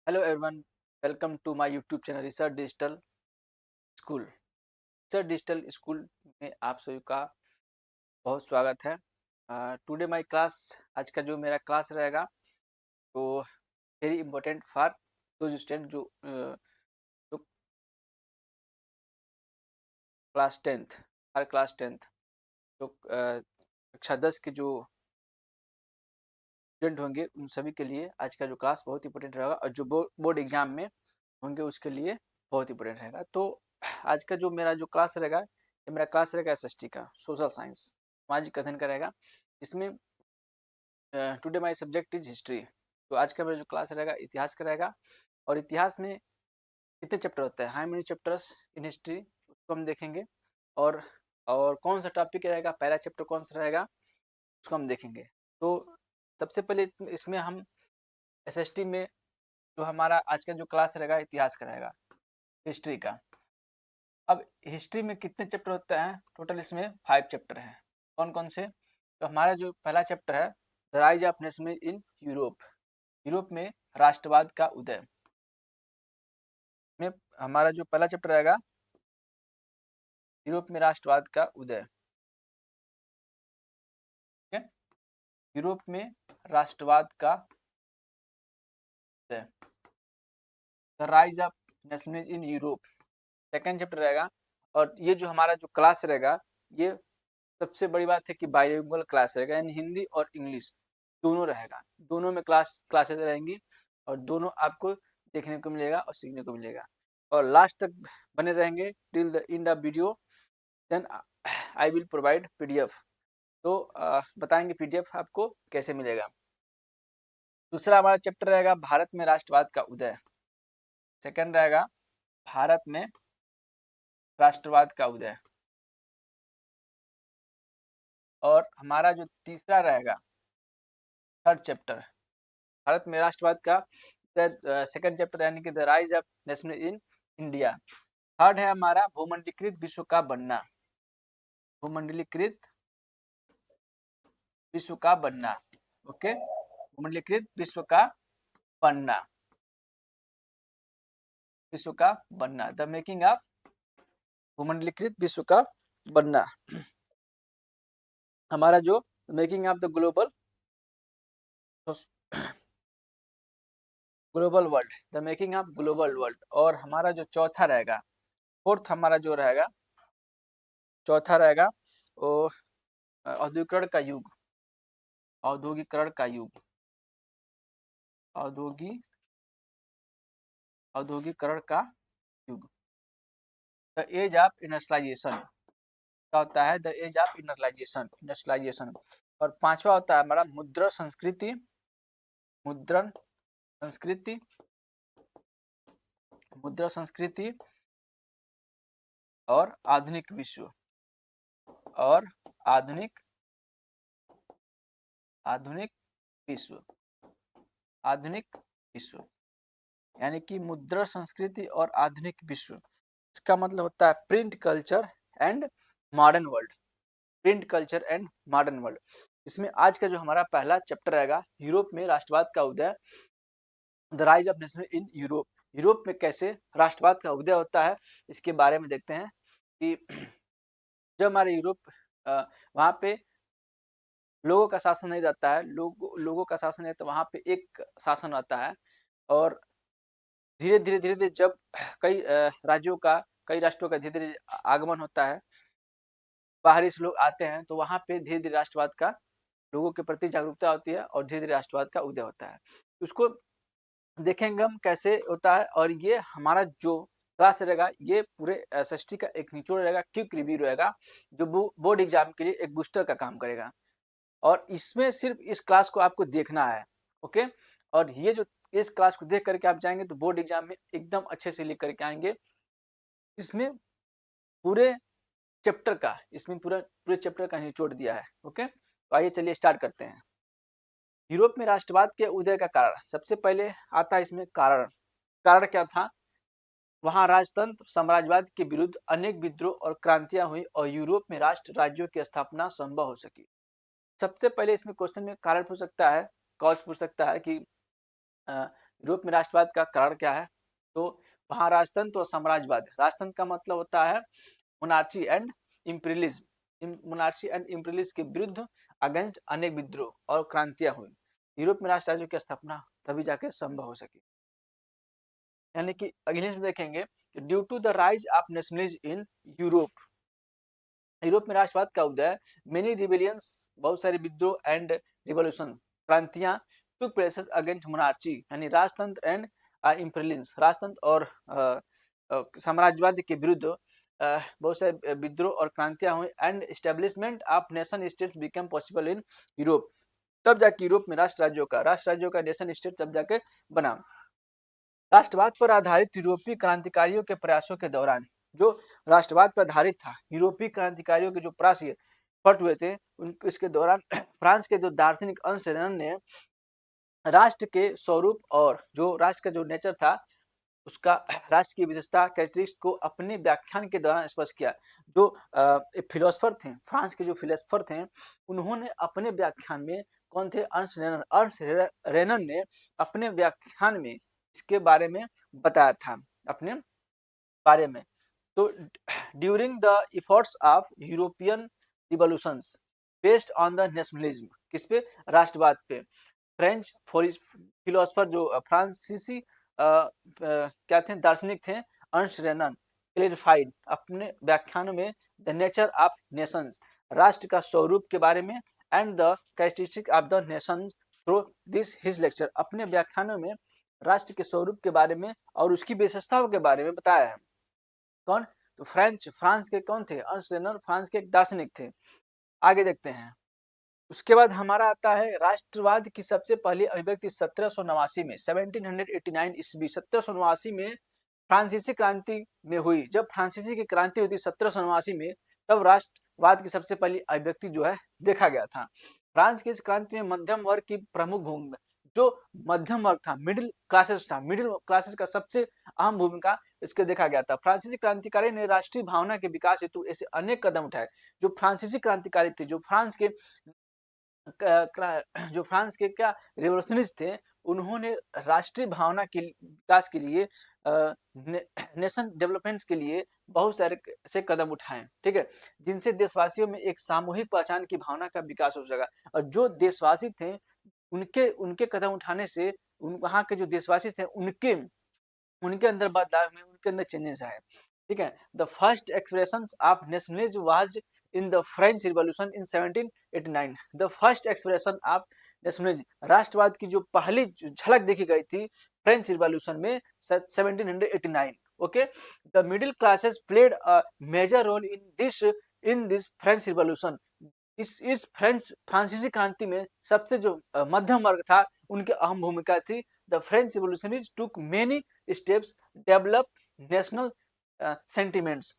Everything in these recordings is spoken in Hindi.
Hello everyone, welcome to my YouTube channel research digital school. Research digital school में आप सभी का बहुत स्वागत है। टुडे माय क्लास, आज का जो मेरा क्लास रहेगा तो वेरी इंपॉर्टेंट फॉर दो स्टूडेंट जो क्लास टेंथ हर क्लास टेंथ जो कक्षा 10 के जो स्टूडेंट होंगे उन सभी के लिए आज का जो क्लास बहुत इंपॉर्टेंट रहेगा और जो बोर्ड एग्जाम में होंगे उसके लिए बहुत इंपॉर्टेंट रहेगा। तो आज का जो मेरा जो क्लास रहेगा, ये मेरा क्लास रहेगा एसएसटी का, सोशल साइंस, सामाजिक अध्ययन का रहेगा। इसमें today my subject is history. तो आज का मेरा जो क्लास रहेगा इतिहास का रहेगा। और इतिहास में कितने चैप्टर होते हैं, how many chapters in history, उसको हम देखेंगे। और कौन सा टॉपिक रहेगा, पहला चैप्टर कौन सा रहेगा उसको हम देखेंगे। तो सबसे पहले इसमें हम एसएसटी में जो हमारा आज का जो क्लास रहेगा इतिहास का रहेगा, हिस्ट्री का। अब हिस्ट्री में कितने चैप्टर होते हैं, टोटल इसमें 5 चैप्टर हैं। कौन कौन से? तो हमारा जो पहला चैप्टर है the rise of nationalism in Europe, Europe में राष्ट्रवाद का उदय में हमारा जो पहला चैप्टर रहेगा यूरोप में राष्ट्रवाद का उदय। ठीक है, यूरोप में राष्ट्रवाद का उदय, the rise of nationalism in Europe, second chapter रहेगा। और ये जो हमारा जो क्लास रहेगा, ये सबसे बड़ी बात है कि बाइलिंगुअल क्लास रहेगा, यानी हिंदी और इंग्लिश दोनों रहेगा। दोनों में क्लासेस रहेंगी और दोनों आपको देखने को मिलेगा और सीखने को मिलेगा। और लास्ट तक बने रहेंगे till the end of video, then I will provide PDF. तो बताएंगे पीडीएफ आपको कैसे मिलेगा। दूसरा हमारा चैप्टर रहेगा भारत में राष्ट्रवाद का उदय। सेकंड रहेगा भारत में राष्ट्रवाद का उदय। और हमारा जो तीसरा रहेगा थर्ड चैप्टर, भारत में राष्ट्रवाद का सेकंड चैप्टर, यानी कि the rise of nationalism in India. Third है हमारा भूमंडलीकृत विश्व का बनना, भूमंडलीकृत विश्व का बनना। ओके, भूमंडलीकृत विश्व का बनना, विश्व का बनना, द मेकिंग ऑफ भूमंडलीकृत विश्व का बनना। हमारा जो making of the global world, the making of global world. और हमारा जो चौथा रहेगा, फोर्थ हमारा जो रहेगा, चौथा रहेगा वो औद्योगिकरण का युग, औद्योगिकरण का युग, औद्योगिकरण का युग, द एज ऑफ इंडस्ट्रियलाइजेशन। क्या होता है? The age of industrialisation. और पांचवा होता है हमारा मुद्रण संस्कृति, मुद्रण संस्कृति, मुद्रा संस्कृति और आधुनिक विश्व, और आधुनिक विश्व, आधुनिक विश्व, यानी कि मुद्रा संस्कृति और आधुनिक विश्व। इसका मतलब होता है print culture and modern world, print culture and modern world. इसमें आज का जो हमारा पहला चैप्टर रहेगा यूरोप में राष्ट्रवाद का उदय, the rise of nation in Europe. Europe में कैसे राष्ट्रवाद का उदय होता है इसके बारे में देखते हैं कि जब हमारे यूरोप वहाँ पे लोगों का शासन नहीं रहता है, लोगों का शासन है तो वहाँ पे एक शासन आता है। और धीरे धीरे जब कई राज्यों का, कई राष्ट्रों का धीरे धीरे आगमन होता है, बाहरी से लोग आते हैं, तो वहाँ पे धीरे धीरे राष्ट्रवाद का, लोगों के प्रति जागरूकता होती है और धीरे धीरे राष्ट्रवाद का उदय होता है। उसको देखेंगे हम कैसे होता है। और ये हमारा जो क्लास रहेगा ये पूरे एसएसटी का एक निचोड़ रहेगा, क्विक रिव्यू रहेगा, जो बोर्ड एग्जाम के लिए एक बूस्टर का काम करेगा। और इसमें सिर्फ इस क्लास को आपको देखना है। ओके, और ये जो इस क्लास को देख करके आप जाएंगे तो बोर्ड एग्जाम में एकदम अच्छे से लिख करके आएंगे। इसमें पूरे चैप्टर का, इसमें पूरे चैप्टर का निचोड़ दिया है। ओके, तो आइए चलिए स्टार्ट करते हैं। यूरोप में राष्ट्रवाद के उदय का कारण, सबसे पहले आता है इसमें कारण। कारण क्या था? वहां राजतंत्र साम्राज्यवाद के विरुद्ध अनेक विद्रोह और क्रांतियां हुई और यूरोप में राष्ट्र राज्यों की स्थापना संभव हो सकी। सबसे पहले इसमें क्वेश्चन में कारण पूछ सकता है, कॉज पूछ सकता है कि यूरोप में राष्ट्रवाद का कारण क्या है? तो वहाँ राजतंत्र और साम्राज्यवाद, राजतंत्र का मतलब होता है monarchy and imperialism, monarchy and imperialism के विरुद्ध अगेंस्ट अनेक विद्रोह और क्रांतियां हुई। यूरोप में राष्ट्र राज्यों की स्थापना तभी जाके संभव हो सकी। यानी कि इंग्लिश में देखेंगे, due to the rise of nationalism in Europe, Europe में राष्ट्रवाद का उदय, मेनी रिबेलियंस, बहुत सारे विद्रोह एंड रिवोल्यूशन, क्रांतियां, टुक प्लेसेस अगेंस्ट मोनार्ची यानी राजतंत्र एंड इम्पीरियलिज्म, राजतंत्र और साम्राज्यवाद के विरुद्ध बहुत सारे विद्रोह और क्रांतियां हुई, and establishment of nation states become possible in Europe, तब जाके यूरोप में राष्ट्र राज्यों का नेशन स्टेट तब जाके बना। राष्ट्रवाद पर आधारित यूरोपीय क्रांतिकारियों के प्रयासों के दौरान, जो राष्ट्रवाद पर आधारित था, यूरोपीय क्रांतिकारियों के जो प्रयास फट हुए थे, इसके दौरान फ्रांस के जो दार्शनिक अंशरण ने राष्ट्र के स्वरूप और जो राष्ट्र का जो नेचर था उसका, राष्ट्र की विशेषता कैरेक्टरिस्टिक्स को अपने व्याख्यान के दौरान स्पष्ट किया। जो फिलोसफर थे, फ्रांस के जो फिलोसफर थे, उन्होंने अपने व्याख्यान में, कौन थे? अर्न्स्ट रेनन ने अपने व्याख्यान में इसके बारे में बताया था, अपने बारे में। तो during the efforts of European revolutions based on the nationalism, किस पे? राष्ट्रवाद पे। फ्रेंच फिलोसफर जो फ्रांसीसी क्या थे? दार्शनिक थे, अर्न्स्ट रेनन, क्लेरिफाइड अपने व्याख्यानों में द नेचर ऑफ नेशंस, राष्ट्र का स्वरूप के बारे में, and the characteristic of the Nations through this his lecture, अपने व्याख्यानों में राष्ट्र के स्वरूप के बारे में और उसकी विशेषताओं के बारे में बताया है। कौन? तो फ्रांस के कौन थे? अर्न्स्ट रेनन, फ्रांस के एक दार्शनिक थे। आगे देखते हैं। उसके बाद हमारा आता है राष्ट्रवाद की सबसे पहली अभिव्यक्ति 1789 में, 1789 ईस्वी, 1789 में फ्रांसीसी क्रांति में हुई। जब फ्रांसीसी की क्रांति हुई थी 1789 में, तब राष्ट्रवाद की सबसे पहली अभिव्यक्ति जो है देखा गया था। फ्रांस की इस क्रांति में मध्यम वर्ग की प्रमुख भूमिका, जो मध्यम वर्ग था, मिडिल क्लासेस का सबसे अहम भूमिका इसके देखा गया था। फ्रांसीसी क्रांतिकारी ने राष्ट्रीय भावना के विकास हेतु ऐसे अनेक कदम उठाए। जो फ्रांसीसी क्रांतिकारी थे, जो फ्रांस के क्या रिवोल्यूशनिस्ट थे, उन्होंने राष्ट्रीय भावना के विकास के लिए, नेशन डेवलपमेंट के लिए बहुत सारे से कदम उठाए, ठीक है, जिनसे देशवासियों में एक सामूहिक पहचान की भावना का विकास हो सका। और जो देशवासी थे, उनके कदम उठाने से वहाँ के जो देशवासी थे, उनके अंदर बदलाव में, उनके अंदर चेंजेस आए, ठीक है। The first expression of nationalism was in the French revolution in 1789। The first expression of nationalism, राष्ट्रवाद की जो पहली झलक देखी गई थी फ्रेंच रिवॉल्यूशन में 1789। Okay, the middle classes played a major role in this French revolution. इस फ्रांसीसी क्रांति में सबसे जो मध्यम वर्ग था, उनकी अहम भूमिका थी। The French revolutionaries took many steps develop national sentiments,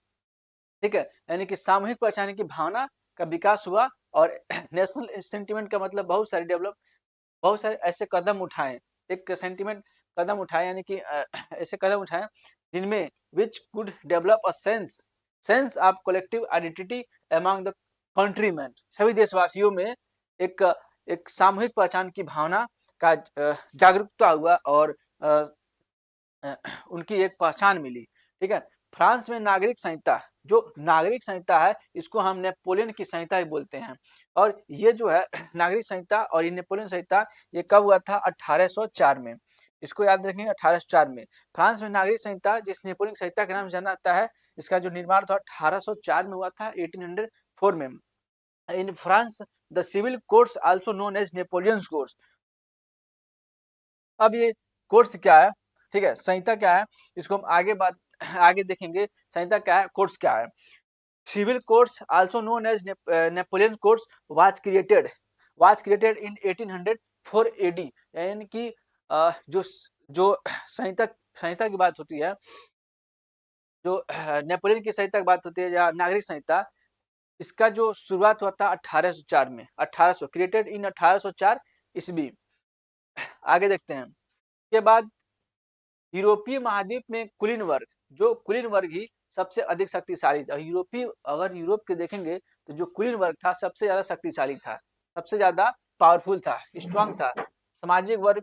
ठीक है, यानी कि सामूहिक पहचान की भावना का विकास हुआ। और नेशनल सेंटिमेंट का मतलब बहुत सारे ऐसे कदम उठाए, एक सेंटिमेंट कदम उठाए, यानी कि ऐसे कदम उठाए जिनमें which could develop a sense of collective identity among the countryman, सभी देशवासियों में एक सामूहिक पहचान की भावना का जागरूकता हुआ और उनकी एक पहचान मिली, ठीक है। फ्रांस में नागरिक संहिता, जो नागरिक संहिता है, इसको हम नेपोलियन की संहिता ही बोलते हैं। और ये जो है नागरिक संहिता और ये नेपोलियन संहिता, ये कब हुआ था? 1804 में। इसको याद रखेंगे, 1804 में फ्रांस में नागरिक संहिता, जिस नेपोलियन संहिता के नाम से जाना जाता है, इसका जो निर्माण था 1804 में हुआ था, 1804 में। In France the civil courts also known as Napoleon's courts. अब ये कोर्ट्स क्या है, ठीक है, संहिता क्या है, इसको हम आगे देखेंगे। संहिता क्या है, कोर्ट्स क्या है। Civil courts also known as Napoleon courts was created in 1804 AD, यानी कि जो संहिता की बात होती है, जो नेपोलियन की संहिता की बात होती है या नागरिक संहिता, इसका जो शुरुआत हुआ था 1804 में, 1800 क्रिएटेड इन 1804 ईस्वी। आगे देखते हैं। के बाद यूरोपीय महाद्वीप में कुलीन वर्ग ही सबसे अधिक शक्तिशाली था। अगर यूरोप के देखेंगे तो जो कुलीन वर्ग था सबसे ज्यादा शक्तिशाली था, सबसे ज्यादा पावरफुल था, स्ट्रांग था। सामाजिक वर्ग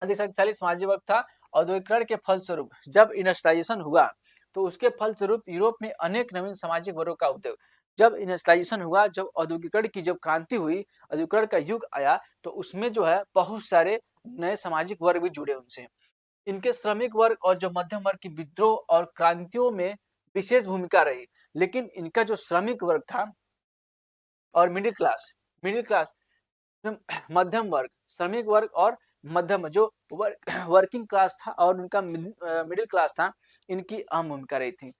अधिक शक्तिशाली सामाजिक वर्ग था। औद्योगिकरण के फलस्वरूप जब इंडस्ट्रियलाइजेशन हुआ तो उसके फलस्वरूप यूरोप में अनेक नवीन सामाजिक वर्गों का उदय। जब इंडस्ट्रियलाइजेशन हुआ, जब औद्योगिकरण की जब क्रांति हुई, औद्योगिकरण का युग आया, तो उसमें जो है बहुत सारे नए सामाजिक वर्ग भी जुड़े उनसे। इनके श्रमिक वर्ग और जो मध्यम वर्ग की विद्रोह और क्रांतियों में विशेष भूमिका रही। लेकिन इनका जो श्रमिक वर्ग था और मिडिल क्लास मध्यम वर्ग, श्रमिक वर्ग और मध्यम जो वर्किंग क्लास था और उनका मिडिल क्लास था, इनकी अहम भूमिका रही थी।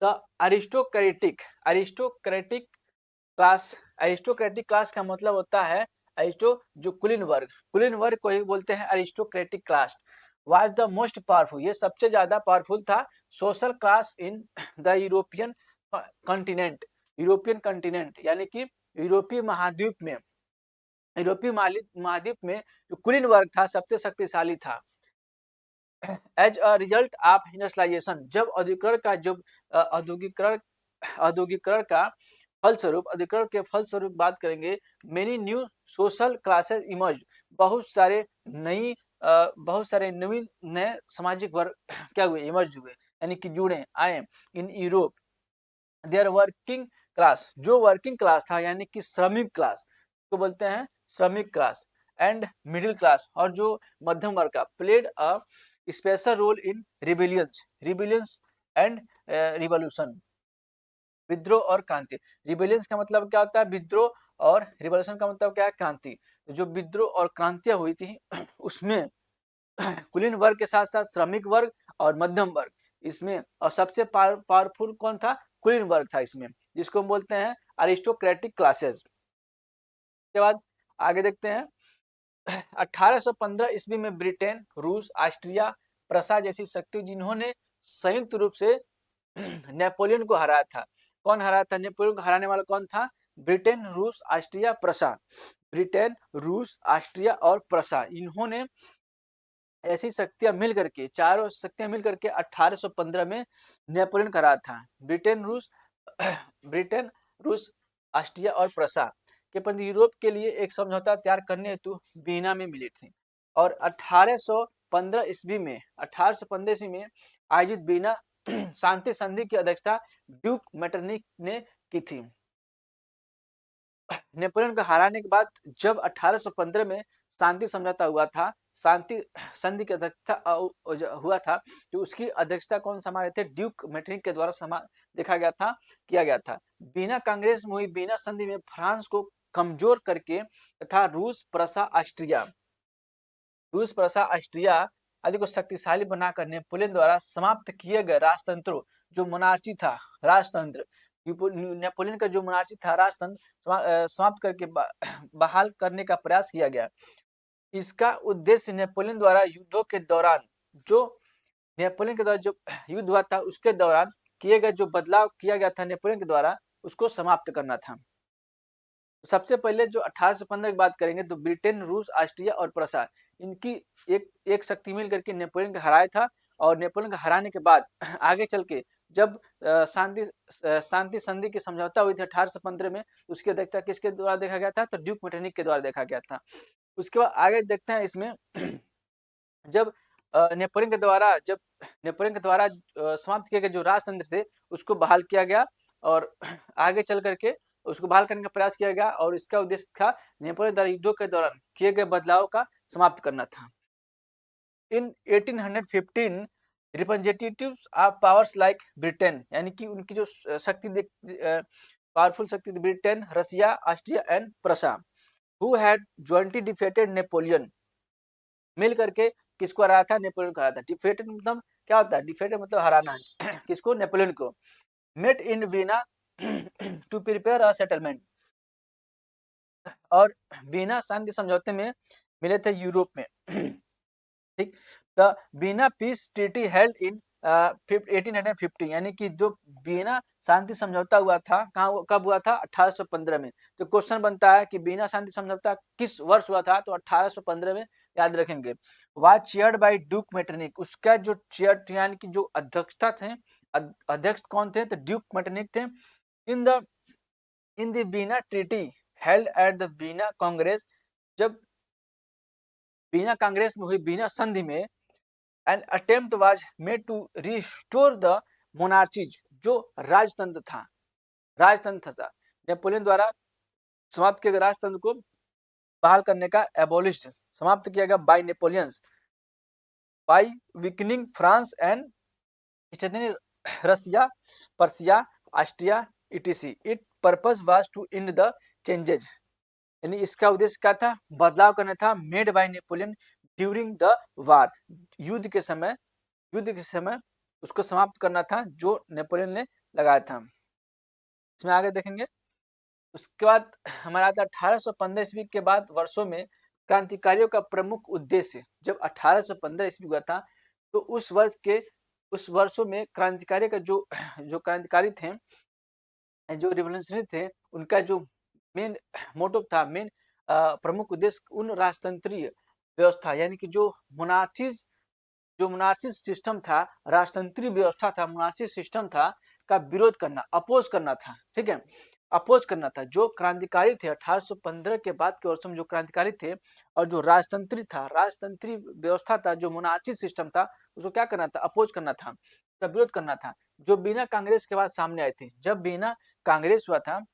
द अरिस्टोक्रेटिक क्लास का मतलब होता है जो कुलीन वर्ग को ही बोलते हैं aristocratic class. Was the most powerful, ये सबसे ज्यादा पावरफुल था social class in the European continent, यानी कि यूरोपीय महाद्वीप में जो कुलीन वर्ग था सबसे शक्तिशाली था। As a result of industrialisation, जब औद्योगिकरण का फलस्वरूप बात करेंगे, many new social classes emerge, बहुत सारे नवीन नए सामाजिक वर्ग क्या हुए, इमर्ज हुए, यानी कि जुड़े आए in Europe. There working class, जो वर्किंग क्लास था यानी कि श्रमिक क्लास को बोलते हैं श्रमिक क्लास, एंड मिडिल क्लास और जो मध्यम वर्ग का, played a special role in rebellions and revolution, विद्रोह और क्रांति। रिबिलियंस का मतलब क्या होता है, विद्रोह, और रिवॉल्यूशन का मतलब क्या है, क्रांति। जो विद्रोह और क्रांतियां हुई थी उसमें कुलीन वर्ग के साथ साथ श्रमिक वर्ग और मध्यम वर्ग इसमें, और सबसे पावरफुल कौन था, कुलीन वर्ग था इसमें, जिसको हम बोलते हैं अरिस्टोक्रेटिक क्लासेस। के बाद आगे देखते हैं 1815 ईस्वी में ब्रिटेन, रूस, ऑस्ट्रिया, प्रसा जैसी शक्ति जिन्होंने संयुक्त रूप से नेपोलियन को हराया था। कौन हराया था, नेपोलियन को हराने वाला कौन था, ब्रिटेन, रूस, ऑस्ट्रिया, प्रसा। ब्रिटेन, रूस, ऑस्ट्रिया और प्रसा, इन्होंने ऐसी शक्तियां मिल करके, चारों शक्तियां मिल करके 1815 में नेपोलियन को हराया था। ब्रिटेन, रूस, ऑस्ट्रिया और प्रसा के पंथ यूरोप के लिए एक समझौता तैयार करने हेतु वीना में मिली थी। और 1815 ईस्वी में आयोजित वीना शांति संधि की अध्यक्षता ड्यूक मेटरनिक ने की थी। नेपोलियन को हराने के बाद जब 1815 में शांति समझौता हुआ था, शांति संधि की अध्यक्षता हुआ था, तो उसकी अध्यक्षता कौन संभाले थे, ड्यूक मेटरनिक के द्वारा किया गया था। वीना कांग्रेस में हुई वीना संधि में फ्रांस को कमजोर करके तथा रूस, प्रसा, ऑस्ट्रिया आदि को शक्तिशाली बनाकर नेपोलियन द्वारा समाप्त किए गए राजतंत्रों, जो मोनार्ची था, राजतंत्र, नेपोलियन का जो मोनार्ची था, राजतंत्र समाप्त करके बहाल करने का प्रयास किया गया। इसका उद्देश्य नेपोलियन द्वारा युद्धों के दौरान जो युद्ध हुआ था उसके दौरान किए गए जो बदलाव किया गया था नेपोलियन के द्वारा, उसको समाप्त करना था। सबसे पहले जो 1815 की बात करेंगे तो ब्रिटेन, रूस, ऑस्ट्रिया और प्रसा, इनकी एक शक्ति मिल करके नेपोलियन को हराया था। और नेपोलियन को हराने के बाद आगे चल के जब शांति संधि की समझौता हुई थी 1815 में, उसकी अध्यक्षता किसके द्वारा देखा गया था, तो ड्यूक मेटरनिक के द्वारा देखा गया था। उसके बाद आगे देखते हैं इसमें जब नेपोलियन के द्वारा समाप्त किए गए जो राजतंत्र थे उसको बहाल किया गया, और आगे चल करके उसको बहाल करने का प्रयास किया गया, और इसका उद्देश्य था नेपोलियन द्वारा युद्धों के दौरान किए गए बदलाव का समाप्त करना था। In 1815 representatives of powers like Britain, यानी कि उनकी जो पावरफुल शक्ति थी, Britain, Russia, Austria and Prussia, who had jointly defeated Napoleon, मिल करके किसको हराया था, नेपोलियन को हराया था। डिफेटेड मतलब क्या होता है, डिफेटेड मतलब हराना किसको, नेपोलियन को। Met in Vienna to prepare a settlement, और वीना शांति समझौते में मिले थे यूरोप में। ठीक, the Veena peace treaty held in 1850, यानी कि जो वीना शांति समझौता हुआ था कब हुआ था, 1815 में। तो क्वेश्चन बनता है कि वीना शांति समझौता किस वर्ष हुआ था, तो 1815 में, याद रखेंगे। Was chaired by Duke Metternich, उसका जो चेयर यानी कि जो अध्यक्षता थे, अध्यक्ष कौन थे, तो ड्यूक मेटरनिक थे। In the Vienna treaty held at the Vienna Congress, जब वीना कांग्रेस में हुई वीना संधि में an attempt was made to restore the monarchies, जो राजतंत्र था नेपोलियन द्वारा समाप्त किए गए राजतंत्र को बहाल करने का एबोलिश समाप्त किया गया by Napoleons by weakening France and Russia, Persia, Austria etc. It purpose was to end the changes, यानी इसका उद्देश्य क्या था, बदलाव करना था, made by Napoleon during the war, युद्ध के समय उसको समाप्त करना था जो नेपोलियन ने लगाया था। इसमें आगे देखेंगे। उसके बाद हमारा आता है 1815 ईस्वी के बाद वर्षों में क्रांतिकारियों का प्रमुख उद्देश्य, जब 1815 ईस्वी हुआ था तो उस वर्षों में क्रांतिकारी का जो क्रांतिकारी थे, जो रिवोल्यूशनरी थे, उनका जो मेन मोटिव था, मेन प्रमुख उद्देश्य उन राजतंत्रीय व्यवस्था, यानी कि जो मोनार्ची सिस्टम था, राजतंत्रीय व्यवस्था था, मोनार्ची सिस्टम था, का विरोध करना, अपोज करना था। ठीक है, अपोज करना था। जो क्रांतिकारी थे 1815 के बाद के वर्षों में जो क्रांतिकारी थे और जो राजतंत्रीय व्यवस्था था, जो मोनार्ची सिस्टम था, उसको क्या करना था, अपोज करना था, उसका विरोध करना था, जो बिना कांग्रेस के बाद सामने आए थे। जब बिना कांग्रेस हुआ था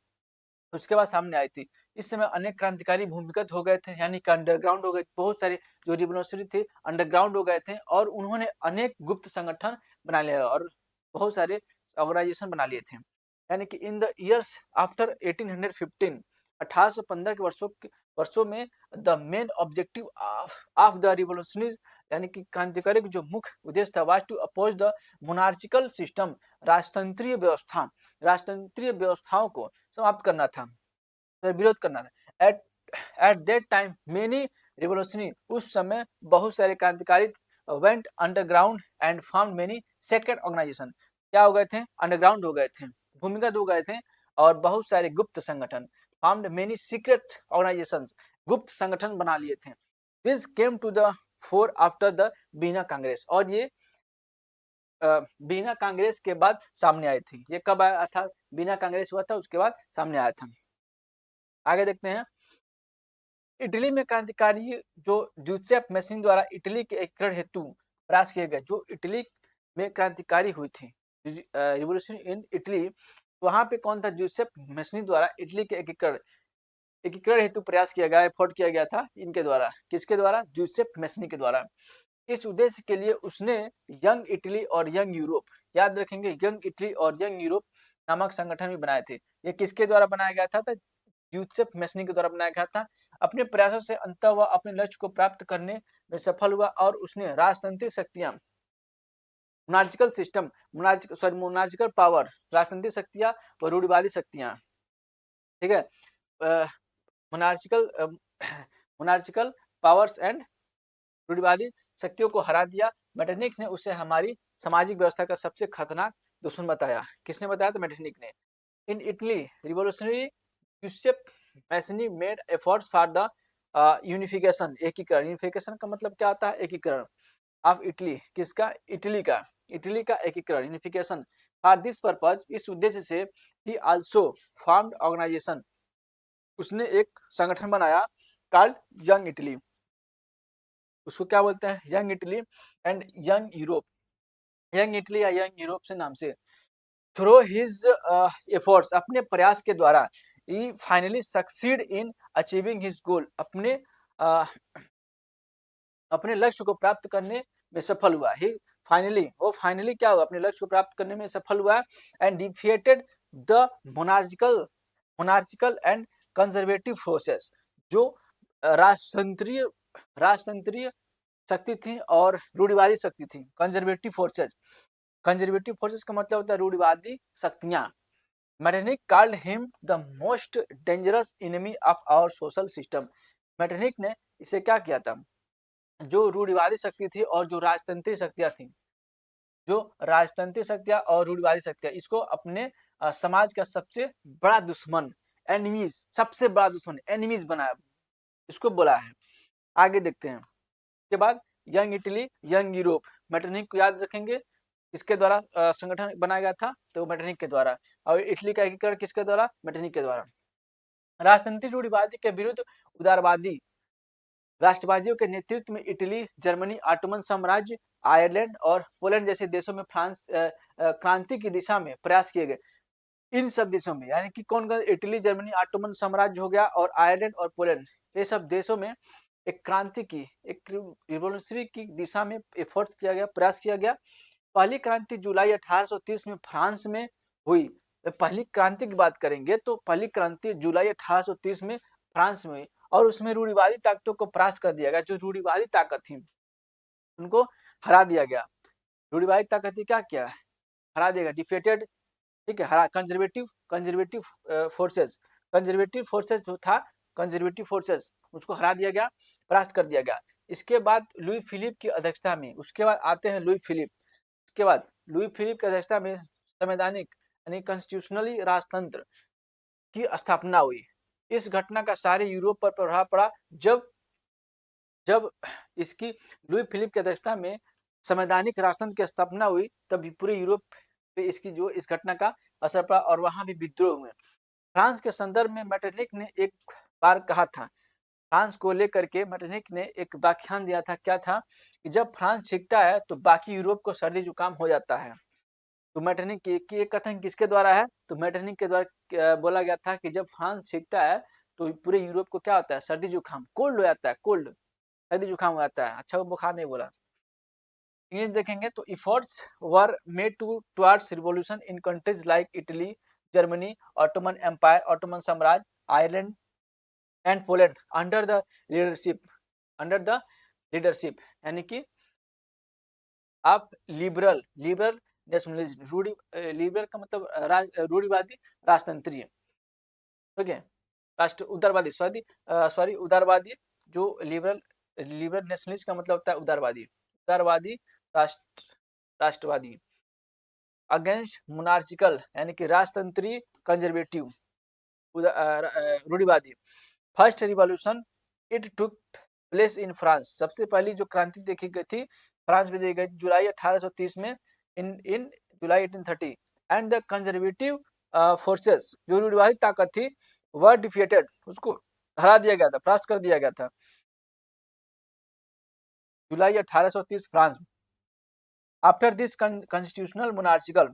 उसके बाद सामने आई थी। इस समय अनेक क्रांतिकारी भूमिगत हो गए थे, यानी कि अंडरग्राउंड हो गए। बहुत सारे जो रिवोल्यूशनरी थे अंडरग्राउंड हो गए थे और उन्होंने अनेक गुप्त संगठन बना लिए और बहुत सारे ऑर्गेनाइजेशन बना लिए थे। यानी कि इन द इयर्स आफ्टर 1815, 1815 के वर्षों में the main objective of the revolutionaries, यानी कि क्रांतिकारी का जो मुख्य उद्देश्य था, was to oppose the monarchical system, राजतंत्रीय व्यवस्थाओं को समाप्त करना था, विरोध करना था। At that time many revolutionary, उस समय बहुत सारे क्रांतिकारी went underground and found many secret organisation, क्या हो गए थे, अंडरग्राउंड हो गए थे, भूमिगत हो गए थे और बहुत सारे गुप्त संगठन, फाउंड मेनी सीक्रेट ऑर्गेनाइजेशन, गुप्त संगठन बना लिए थे। This came to the fore after the Vienna Congress, और ये बिना कांग्रेस के बाद सामने आई थी। ये कब आया था, बिना कांग्रेस हुआ था उसके बाद सामने आया था। आगे देखते हैं। इटली में क्रांतिकारी जो जूसेप मैसिनी द्वारा इटली के एकीकरण हेतु प्रयास किए गए, जो इटली में क्रांतिकारी हुई थी रिवोल्यूशन इन इटली, वहां पे कौन था, जूसेप मैसिनी द्वारा इटली के एकीकरण हेतु प्रयास किया गया, एफर्ट किया गया था इनके द्वारा। किसके द्वारा, जूसेप मैसिनी के द्वारा। इस उद्देश्य के लिए उसने यंग इटली और यंग यूरोप, याद रखेंगे, यंग इटली और यंग यूरोप नामक संगठन भी बनाए थे। ये किसके द्वारा बनाया गया था, जूसेप मैसिनी के द्वारा बनाया गया था। अपने प्रयासों से अंततः वह अपने लक्ष्य को प्राप्त करने में सफल हुआ और उसने राजतंत्रिक शक्तियां, मोनार्चिकल पावर, राजतंत्रिक शक्तियां व रूढ़िवादी शक्तियां, ठीक है, मोनार्चिकल पावर्स एंड रूढ़िवादी शक्तियों को हरा दिया। मेटरनिक ने उसे हमारी सामाजिक व्यवस्था का सबसे खतरनाक दुश्मन बताया। किसने बताया, तो मेटरनिक ने। In Italy revolutionary Giuseppe Mazzini made efforts for the unification, एकीकरण। यूनिफिकेशन का मतलब क्या होता है, एकीकरण ऑफ इटली, किसका, इटली का एकीकरण, यूनिफिकेशन। फॉर दिस पर्पज, इस उद्देश्य से ही आल्सो फॉर्म्ड ऑर्गेनाइजेशन, उसने एक संगठन बनाया कॉल्ड यंग इटली, उसको क्या बोलते हैं, young Italy and young Europe, young Italy या यंग यूरोप से नाम से। थ्रू हिज एफर्ट्स, अपने प्रयास के द्वारा, he finally succeed in achieving his goal, अपने लक्ष्य को प्राप्त करने में सफल हुआ। ही फाइनली क्या हुआ, अपने लक्ष्य को प्राप्त करने में सफल हुआ। And defeated the monarchical and conservative forces, जो राजतंत्रीय शक्ति थी और रूढ़िवादी शक्ति थी। कंजर्वेटिव फोर्सेस का मतलब होता है रूढ़िवादी शक्तियां। Metternich called him the most dangerous enemy of our social system. Metternich ने इसे क्या किया था, जो रूढ़िवादी शक्ति थी और जो राजतंत्रीय शक्तियां और रूढ़िवादी शक्तियां, इसको अपने समाज का सबसे बड़ा दुश्मन, एनिमीज बनाया, इसको बोला है। आगे देखते हैं। उसके बाद young Italy, young Europe, Metternich को याद रखेंगे, किसके द्वारा संगठन बनाया गया था, तो मेटरनिक के द्वारा। और इटली का एकीकरण किसके द्वारा, मेटरनिक के द्वारा। राजतंत्रीय रूढ़िवादी के विरुद्ध उदारवादी राष्ट्रवादियों के नेतृत्व में इटली, जर्मनी, ऑटोमन साम्राज्य, आयरलैंड और पोलैंड जैसे देशों में फ्रांस क्रांति की दिशा में प्रयास किए गए। इन सब देशों में यानी कि कौन कौन, इटली, जर्मनी, ऑटोमन साम्राज्य हो गया और आयरलैंड और पोलैंड, ये सब देशों में एक क्रांति की, एक रिवोल्यूशनरी की दिशा में एफर्ट किया गया, प्रयास किया गया। पहली क्रांति जुलाई 1830 में फ्रांस में हुई। पहली क्रांति की बात करेंगे तो पहली क्रांति जुलाई 1830 में फ्रांस में हुई और उसमें रूढ़िवादी ताकतों को परास्त कर दिया गया। जो रूढ़िवादी ताकत थी उनको हरा दिया गया। रूढ़िवादी ताकत ने क्या किया, हरा दिया गया, डिफेटेड, ठीक है, हरा। कंजर्वेटिव फोर्सेस जो था, कंजर्वेटिव फोर्सेस उसको हरा दिया गया, परास्त कर दिया गया। इसके बाद लुई फिलिप की अध्यक्षता में, उसके बाद आते हैं लुई फिलिप, उसके बाद लुई फिलिप की अध्यक्षता में संवैधानिक यानी कॉन्स्टिट्यूशनली राजतंत्र की स्थापना हुई। इस घटना का सारे यूरोप पर प्रभाव पड़ा। जब इसकी लुई फिलिप की अध्यक्षता में संवैधानिक राजतंत्र की स्थापना हुई तब पूरे यूरोप पे इसकी जो इस घटना का असर पड़ा और वहां भी विद्रोह हुए। फ्रांस के संदर्भ में मेटरनिक ने एक बार कहा था, फ्रांस को लेकर के मेटरनिक ने एक व्याख्यान दिया था, क्या था कि जब फ्रांस छिकता है तो बाकी यूरोप को सर्दी जुकाम हो जाता है। तो मेटरनिक की एक कथन किसके द्वारा है, तो मेटरनिक के द्वारा बोला गया था कि जब फ्रांस छिकता है तो पूरे यूरोप को क्या होता है, सर्दी जुकाम, कोल्ड हो जाता है, कोल्ड, सर्दी जुकाम हो जाता है। अच्छा वो बुखार नहीं बोला। ये देखेंगे तो efforts were made towards revolution in countries like Italy, Germany, Ottoman Empire, Ottoman साम्राज्य, Ireland and Poland under the leadership यानी कि आप लिबरल नेशनलिज्म, लिबरल का मतलब रूढ़िवादी राजतंत्रीय, ठीक है, राष्ट्र उदारवादी, सॉरी उदारवादी, जो लिबरल नेशनलिस्ट का मतलब होता है उदारवादी राष्ट्रवादी, अगेंस्ट मोनार्चिकल यानी कि राजतंत्री, कंजर्वेटिव रूढ़िवादी। First revolution it took place in France, सबसे पहली जो क्रांति देखी गई थी फ्रांस में देखी गई जुलाई 1830 में, इन जुलाई 1830, एंड द कंजर्वेटिव फोर्सेस, जो रूढ़िवादी ताकत थी वह डिफीटेड, उसको हरा दिया गया था, परास्त कर दिया गया था जुलाई 1830 फ्रांस। आफ्टर दिस कॉन्स्टिट्यूशनल मोनार्चिकल,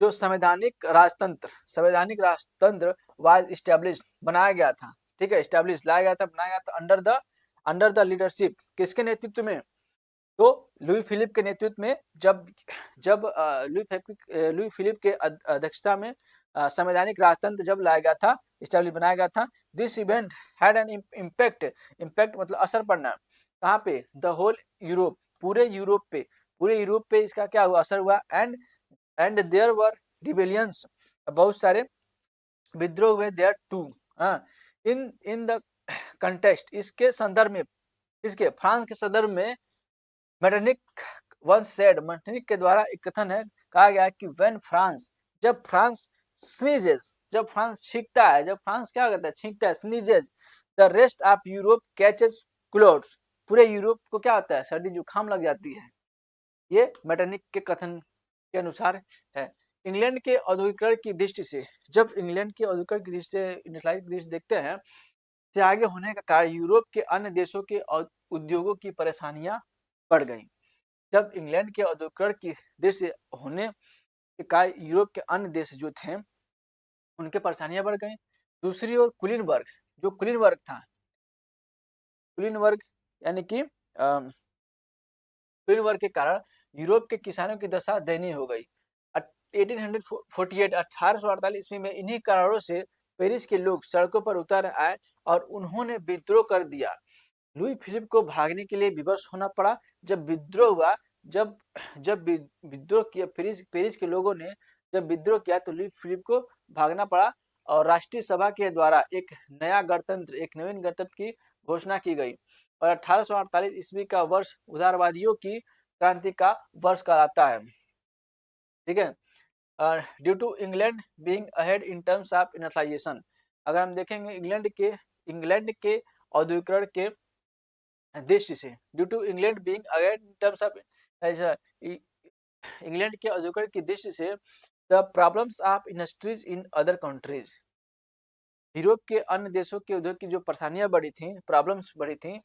जो संवैधानिक राजतंत्र वाज स्टैब्लिश, बनाया गया था, ठीक है, स्टैब्लिश लाया गया था, बनाया गया था अंडर द लीडरशिप, किसके नेतृत्व में, तो लुई फिलिप के नेतृत्व में। जब जब लुई फिलिप के अध्यक्षता में संवैधानिक राजतंत्र जब लाया गया था, स्टैब्लिश बनाया गया था। This event had an impact मतलब असर पड़ना, कहाँ पे, द होल यूरोप, पूरे यूरोप पे इसका क्या हुआ, असर हुआ। एंड देयर वर रिबेलियंस, बहुत सारे विद्रोह हुए, there too, in the contest, इसके संदर्भ में, इसके फ्रांस के संदर्भ में मेटरनिक के द्वारा एक कथन है, कहा गया कि व्हेन फ्रांस, जब फ्रांस स्नीजेस, जब फ्रांस छींकता है, जब फ्रांस क्या करता है, छींकता है, sneezes, the rest of Europe catches colds, पूरे यूरोप को क्या होता है, सर्दी जुकाम लग जाती है। ये मेटरनिक के कथन के अनुसार है। इंग्लैंड के औद्योगिकरण की दृष्टि से, जब इंग्लैंड के औद्योगिकरण की दृष्टि से, इंडस्ट्रियल की दृष्टि देखते हैं, से आगे होने का कारण यूरोप के अन्य देशों के उद्योगों की परेशानियां बढ़ गई। जब इंग्लैंड के औद्योगिकरण की दृष्टि से होने के कारण यूरोप के अन्य देश जो थे उनके परेशानियां बढ़ गई। दूसरी ओर कुलीन वर्ग यानी कि कुलीन वर्ग के कारण यूरोप के किसानों की दशा दयनीय हो गई। 1848 ईस्वी में इन्हीं कारणों से पेरिस के लोग सड़कों पर उतर आए और उन्होंने विद्रोह कर दिया। लुई फिलिप को भागने के लिए विवश होना पड़ा। जब विद्रोह हुआ, जब जब विद्रोह किया, पेरिस के लोगों ने जब विद्रोह किया तो लुई फिलिप को भागना पड़ा और राष्ट्रीय सभा के द्वारा एक नया गणतंत्र, एक नवीन गणतंत्र की घोषणा की गई और 1848 ईस्वी का वर्ष उदारवादियों की क्रांति का वर्ष कहलाता है, ठीक है। Due to England being ahead in terms of industrialisation, अगर हम देखेंगे इंग्लैंड के औद्योगिकरण के दृष्टि से, due to England being ahead in terms of England के औद्योगिकरण की दृष्टि से, the problems of industries in other countries, Europe के अन्य देशों के उद्योग की जो परेशानियां बढ़ी थी, प्रॉब्लम्स बढ़ी थी,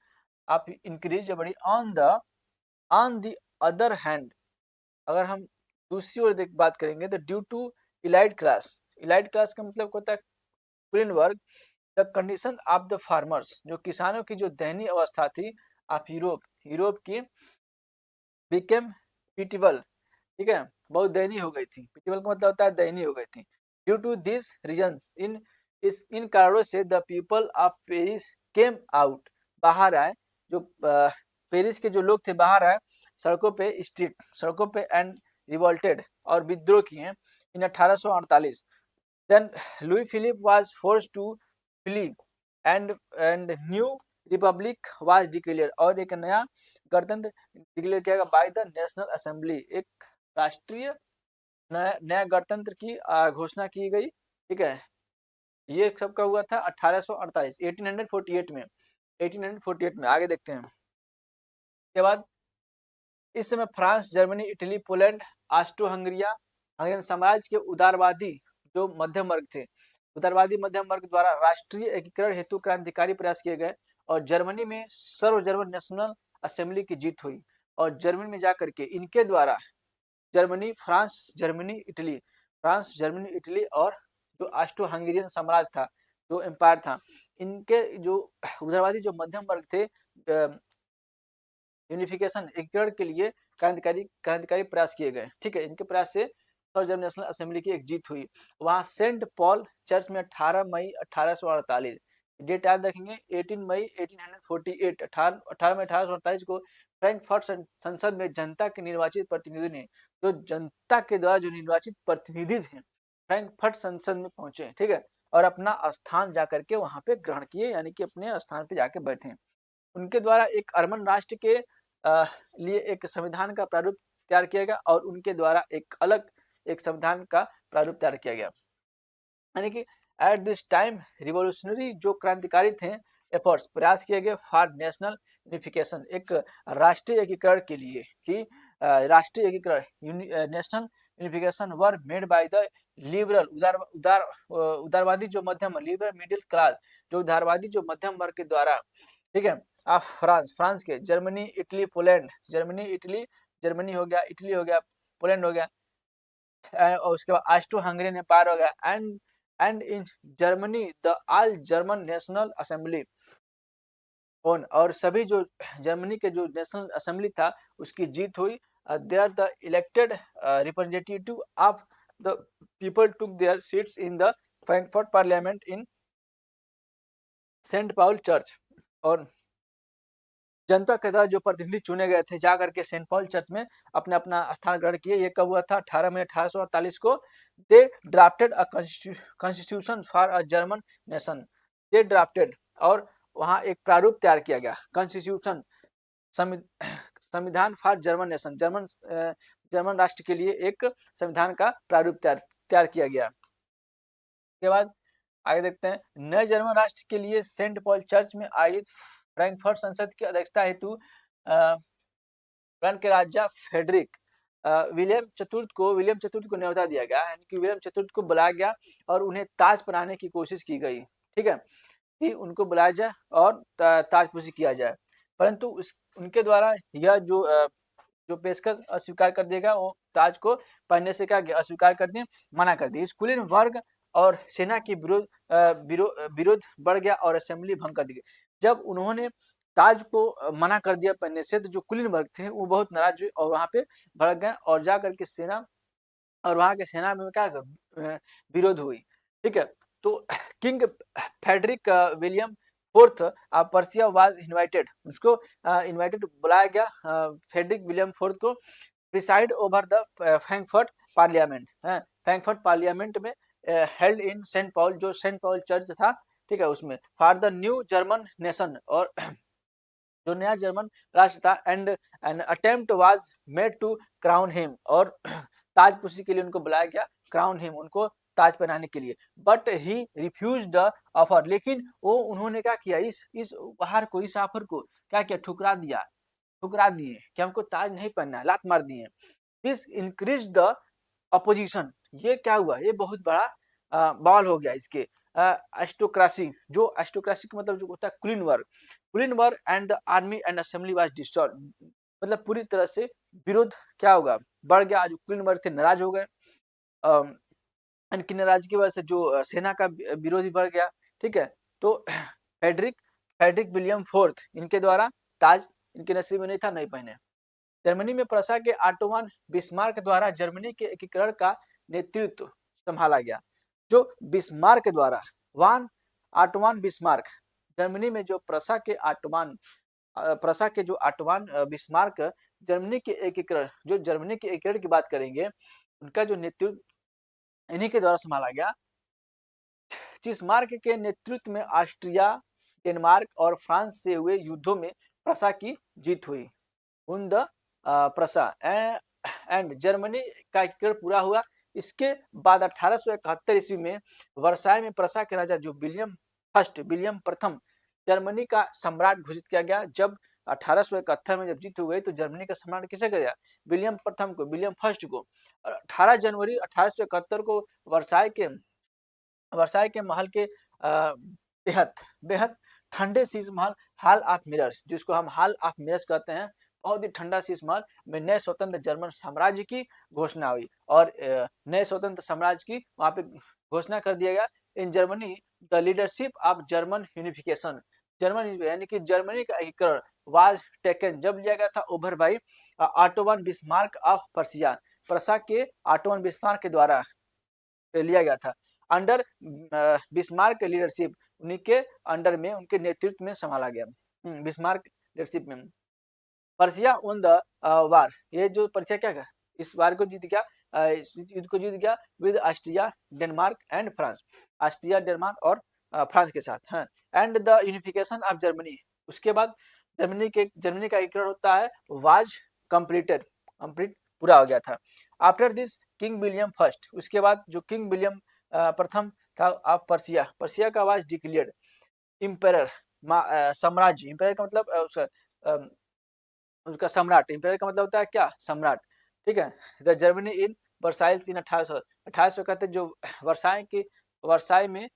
आप इंक्रीज बढ़ी ऑन द अदर हैंड, अगर हम दूसरी ओर देख बात करेंगे तो ड्यू टू इलाइट क्लास का मतलब होता है कुलीन वर्ग, the condition of the farmers, जो किसानों की जो दयनीय अवस्था थी ऑफ यूरोप की बिकेम पिटिबल, ठीक है, बहुत दयनीय हो गई थी। पिटिबल का मतलब होता है दयनीय हो गई थी। ड्यू टू दिस रीजन, इन कारणों से the people of Paris came out, बाहर आए, जो पेरिस के जो लोग थे बाहर आए सड़कों पे एंड रिवोल्टेड, और विद्रोह किए in 1848। Then Louis Philippe was forced to flee and new republic was declared, और एक नया गणतंत्र डिक्लेयर किया गया बाय द नेशनल असेंबली, एक राष्ट्रीय नया गणतंत्र की घोषणा की गई, ठीक है। ये सब का हुआ था 1848 1848 में 1848 में। आगे देखते हैं। के बाद इस समय France, Germany, Italy, Poland, Austro Hungarian साम्राज्य के उदारवादी जो मध्यम वर्ग थे, उदारवादी मध्यम वर्ग द्वारा राष्ट्रीय एकीकरण हेतु क्रांतिकारी प्रयास किए गए, और जर्मनी में सर्व जर्मन नेशनल असेंबली की जीत हुई, और जर्मनी में जाकर के इनके द्वारा फ्रांस, जर्मनी, इटली और जो ऑस्ट्रो हंगेरियन साम्राज्य था, जो एम्पायर था, इनके जो उदारवादी जो मध्यम वर्ग थे, यूनिफिकेशन एकीकरण के लिए क्रांतिकारी प्रयास किए गए, ठीक है। इनके प्रयास से सर्व जर्मन नेशनल असेंबली की एक जीत हुई। वहां सेंट पॉल चर्च में 18 मई 1848, डेट याद रखेंगे, 18 मई 1848, 18 मई 1848 को फ्रैंकफर्ट संसद में जनता के निर्वाचित प्रतिनिधि ने, जो जनता के द्वारा जो निर्वाचित प्रतिनिधि थे, फ्रैंकफर्ट संसद में पहुंचे, ठीक है, और अपना स्थान जाकर के वहां पे ग्रहण किए, यानी कि अपने स्थान पे जाके बैठे। उनके द्वारा एक अर्बन राष्ट्र के लिए एक संविधान का प्रारूप तैयार किया गया, और उनके द्वारा एक अलग एक संविधान का प्रारूप तैयार किया गया। यानी कि एट दिस टाइम रिवोल्यूशनरी जो क्रांतिकारी थे, एफर्ट्स प्रयास किए गए फॉर नेशनल यूनिफिकेशन, एक राष्ट्रीय एकीकरण के लिए, कि राष्ट्रीय एकीकरण national unification were made by the liberal उदारवादी जो मध्यम लिबरल मिडिल क्लास, जो उदारवादी जो मध्यम वर्ग के द्वारा, ठीक है। आप फ्रांस के, जर्मनी, इटली, पोलैंड, जर्मनी हो गया, इटली हो गया, पोलैंड हो गया, और उसके बाद ऑस्ट्रो हंगेरियन एम्पायर हो गया, and in Germany the all German national assembly on, और सभी जो जर्मनी के जो नेशनल असेंबली था उसकी जीत हुई। They are the elected representative of the people took their seats in the Frankfurt parliament in Saint Paul church, और जनता के द्वारा जो प्रतिनिधि चुने गए थे जाकर के सेंट पॉल चर्च में अपने अपना स्थान ग्रहण किए। ये कब हुआ था? 18 मई 1848 को। They drafted a constitution for a German nation, they drafted, और वहां एक प्रारूप तैयार किया गया, कॉन्स्टिट्यूशन संविधान फॉर जर्मन नेशन, जर्मन राष्ट्र के लिए एक संविधान का प्रारूप तैयार किया गया। के बाद आगे देखते हैं, नए जर्मन राष्ट्र के लिए सेंट पॉल चर्च में आयोजित फ्रैंकफर्ट संसद की अध्यक्षता हेतु फ्रांस के राजा फेडरिक विलियम चतुर्थ को न्योता दिया गया, यानी कि विलियम चतुर्थ को बुलाया गया और उन्हें ताज पहनाने की कोशिश की गई, ठीक है, कि उनको बुलाया जाए और ताजपोशी किया जाए, परंतु उनके द्वारा यह जो पेशकश अस्वीकार कर देगा, वो ताज को पहनने से क्या अस्वीकार कर दिए, मना कर दिए। कुलीन वर्ग और सेना की विरोध बढ़ गया और असेंबली भंग कर दी गई। जब उन्होंने ताज को मना कर दिया पहनने से, तो जो कुलीन वर्ग थे वो बहुत नाराज हुए और वहां पे भड़क गए, और जा करके सेना और वहां के सेना में क्या विरोध हुई, ठीक है। तो king Frederick William fourth Prussia was invited, उसको इनवाइटेड बुलाया गया, फेडरिक विलियम फोर्थ को, preside over the Frankfurt parliament, Frankfurt parliament में हेल्ड इन सेंट पॉल, जो सेंट पॉल चर्च था, ठीक है, उसमें for the new German nation, और जो नया जर्मन राष्ट्र था, and an attempt was made to crown him, और ताजपोशी के लिए उनको बुलाया गया, क्राउन हिम, उनको ताज पहनाने के लिए, but he refuse the offer, लेकिन वो उन्होंने क्या किया, इस उपहार को, इस ऑफर को क्या किया, ठुकरा दिए कि हमको ताज नहीं पहनना है, लात मार दिए। दिस इंक्रीज द अपोजिशन, ये क्या हुआ, ये बहुत बड़ा बॉल हो गया इसके एस्टोक्रेसी, जो एस्टोक्रेसी का मतलब जो होता है clean work and the army and assembly was destroyed, मतलब पूरी तरह से विरोध क्या होगा, बढ़ गया। जो क्लीन वर्क थे नाराज हो गए, इनकी नाराजगी की वजह से जो सेना का विरोध भी बढ़ गया। ठीक है, तो फेडरिक फेडरिक विलियम फोर्थ इनके द्वारा ताज इनके नसीब में नहीं था, नहीं पहने। जर्मनी में प्रशा के ऑटोमान बिस्मार्क द्वारा जर्मनी के एकीकरण का नेतृत्व संभाला गया। जो बिस्मार्क द्वारा, वान ऑटोमान बिस्मार्क, जर्मनी में जो प्रशा के जो ऑटोमान बिस्मार्क जर्मनी के एकीकरण, जो जर्मनी के एकीकरण की बात करेंगे, उनका जो नेतृत्व इन्हीं के द्वारा संभाला गया। बिस्मार्क के नेतृत्व में ऑस्ट्रिया, डेनमार्क और फ्रांस से हुए युद्धों में प्रशा की जीत हुई। उन द प्रशा एंड जर्मनी का एकीकरण पूरा हुआ। इसके बाद 1871 ईस्वी में वर्साय में प्रशा के राजा जो विलियम प्रथम जर्मनी का सम्राट घोषित किया गया। जब 1871 में जब जीत हो गई तो जर्मनी का सम्राट किसे किया गया, विलियम प्रथम को, विलियम फर्स्ट को। और 18 जनवरी 1871 को वर्साई के महल के बेहद बेहद ठंडे Sheesh Mahal hall of mirrors, जिसको हम हॉल ऑफ मिरर्स कहते हैं, बहुत ही ठंडा शीश महल में नए स्वतंत्र जर्मन साम्राज्य की घोषणा हुई। और नए स्वतंत्र साम्राज्य की वहां पे घोषणा कर दिया गया। In Germany the leadership of German unification, German यानी कि जर्मनी का एकीकरण वाज टेकन, जब लिया गया था over by Otto von Bismarck of Persia, Prussia के ऑटोवन बिस्मार्क के द्वारा लिया गया था। अंडर बिस्मार्क लीडरशिप, उन्हीं के अंडर में, उनके नेतृत्व में संभाला गया। बिस्मार्क लीडरशिप में पर्सिया ऑन द वार, ये जो पर्सिया क्या है, इस वार को जीत गया, युद्ध को जीत गया with Austria, Denmark and France, Austria, Denmark और फ्रांस के साथ। And the unification of Germany, उसके बाद जर्मनी का एकीकरण होता है, वाज कंप्लीट पूरा हो गया था। After this king William first, उसके बाद जो किंग विलियम प्रथम था ऑफ पर्सिया का वाज डिक्लेयर्ड इम्पेरर, साम्राज्य, इम्पेरर का मतलब उसका सम्राट, इम्पेरर का मतलब होता है क्या, सम्राट। ठीक है, द जर्मनी इन वर्साइल्स इन 1800 कहते जो वर्साई में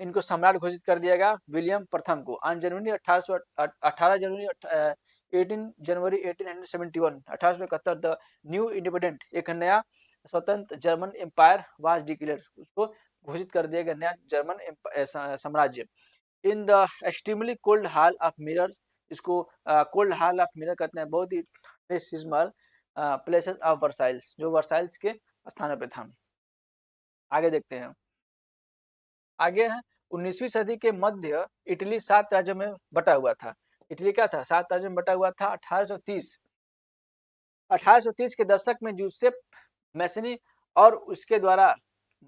इनको सम्राट घोषित कर दिया गया विलियम प्रथम को। On January 18 January 1871 1871 the new independent, एक नया स्वतंत्र जर्मन एम्पायर वाज डिक्लेयर, उसको घोषित कर दिया गया नया जर्मन साम्राज्य। In the extremely cold hall of mirror, इसको कोल्ड हॉल ऑफ मिरर कहते हैं, बहुत ही सिस्मल प्लेसेस ऑफ वर्साइल्स, जो वर्साइल्स के स्थानों पे था। आगे देखते हैं, आगे है 19वीं सदी के मध्य इटली 7 राज्यों में बटा हुआ था। इटली क्या था, 7 राज्यों में बटा हुआ था। 1830 के दशक में जूसेप मैसनी और उसके द्वारा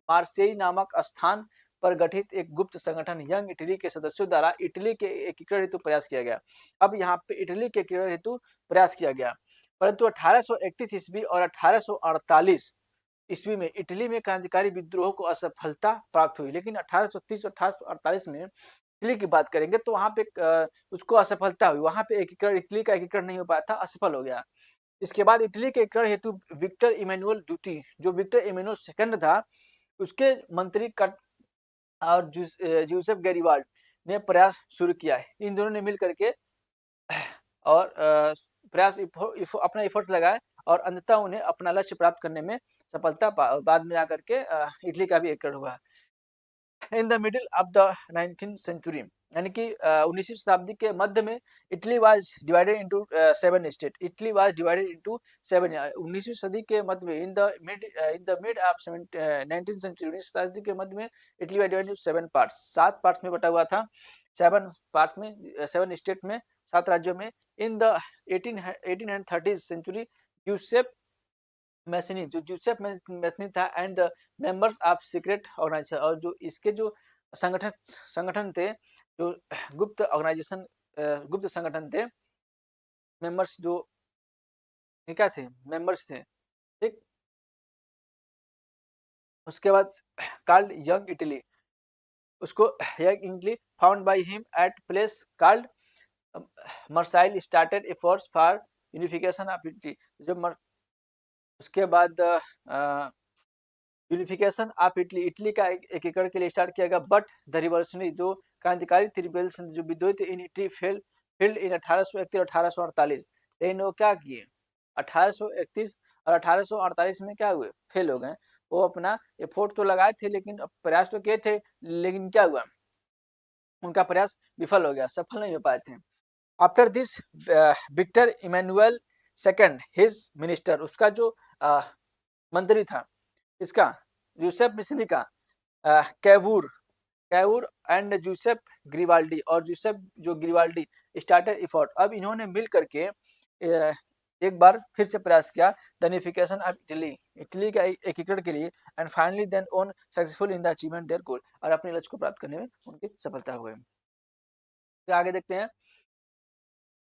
मार्सेई नामक स्थान पर गठित एक गुप्त संगठन यंग इटली के सदस्यों द्वारा इटली के एकीकरण हेतु प्रयास किया गया। अब यहाँ पे इटली के एकीकरण हेतु प्रयास किया गया, परंतु 1831 ईस्वी और 1848 ईस्वी में इटली में क्रांतिकारी विद्रोह को असफलता प्राप्त हुई। लेकिन 1830 और 1848 में इटली की बात करेंगे तो वहां पे उसको असफलता हुई, वहां पे एकीकरण, इटली का एकीकरण नहीं हो पाया था, असफल हो गया। इसके बाद इटली के एकीकरण हेतु विक्टर इमैनुअल ड्यूटी, जो विक्टर इमैनुअल सेकंड था, उसके मंत्री कट और जूसेफ गैरिबाल्ड ने प्रयास शुरू किया है। इन दोनों ने मिल करके और प्रयास अपना एफर्ट लगाए और अंततः उन्हें अपना लक्ष्य प्राप्त करने में सफलता बाद में जाकर के इटली का भी एकीकरण हुआ। In the middle of the 19th century, यानी कि 19वीं शताब्दी के मध्य में Italy was divided into 7 state, Italy was divided into 7, 19वीं सदी के मध्य में in the mid of 19th century, 19वीं शताब्दी के मध्य में Italy was divided into 7 parts, 7 parts में बटा हुआ था, 7 पार्ट्स में, 7 स्टेट में, 7 राज्यों में। In the 18 and 30 century Giuseppe Mazzini, जो जूसेफ मैसनी था and the members of secret organization, और जो इसके जो संगठन थे, जो गुप्त ऑर्गेनाइजेशन, गुप्त संगठन थे, मेंबर्स जो क्या थे, मेंबर्स थे। ठीक, उसके बाद कॉल्ड यंग इटली, उसको young Italy found by him at place called Marseille started efforts for unification of Italy. जो उसके बाद यूनिफिकेशन ऑफ इटली, इटली का एकीकरण के लिए स्टार्ट किया गया, बट द रिवॉल्यूशनरी जो क्रांतिकारी थी, रिबेल्स जो विद्रोही थे इन इटली फील्ड इन 1831 और 1848, लेकिन वो क्या किए 1831 और 1848 में क्या हुए, फेल हो गए। वो अपना एफोर्ट तो लगाए थे, लेकिन प्रयास तो किए थे, लेकिन क्या हुआ, उनका प्रयास विफल हो गया, सफल नहीं हो पाए थे। After this Victor Emmanuel second his minister, उसका जो मंत्री था इसका यूसेफ मिसरी का, Cavour Cavour and Giuseppe Garibaldi, और जूसेफ जो ग्रिवाल्डी स्टार्टेड इफोर्ट, अब इन्होंने मिल करके एक बार फिर से प्रयास किया the unification of Italy, Italy का एकीकरण के लिए, and finally then own successful in the achievement their goal, और अपने लक्ष्य को प्राप्त करने में उनकी सफलता हुई। तो आगे देखते हैं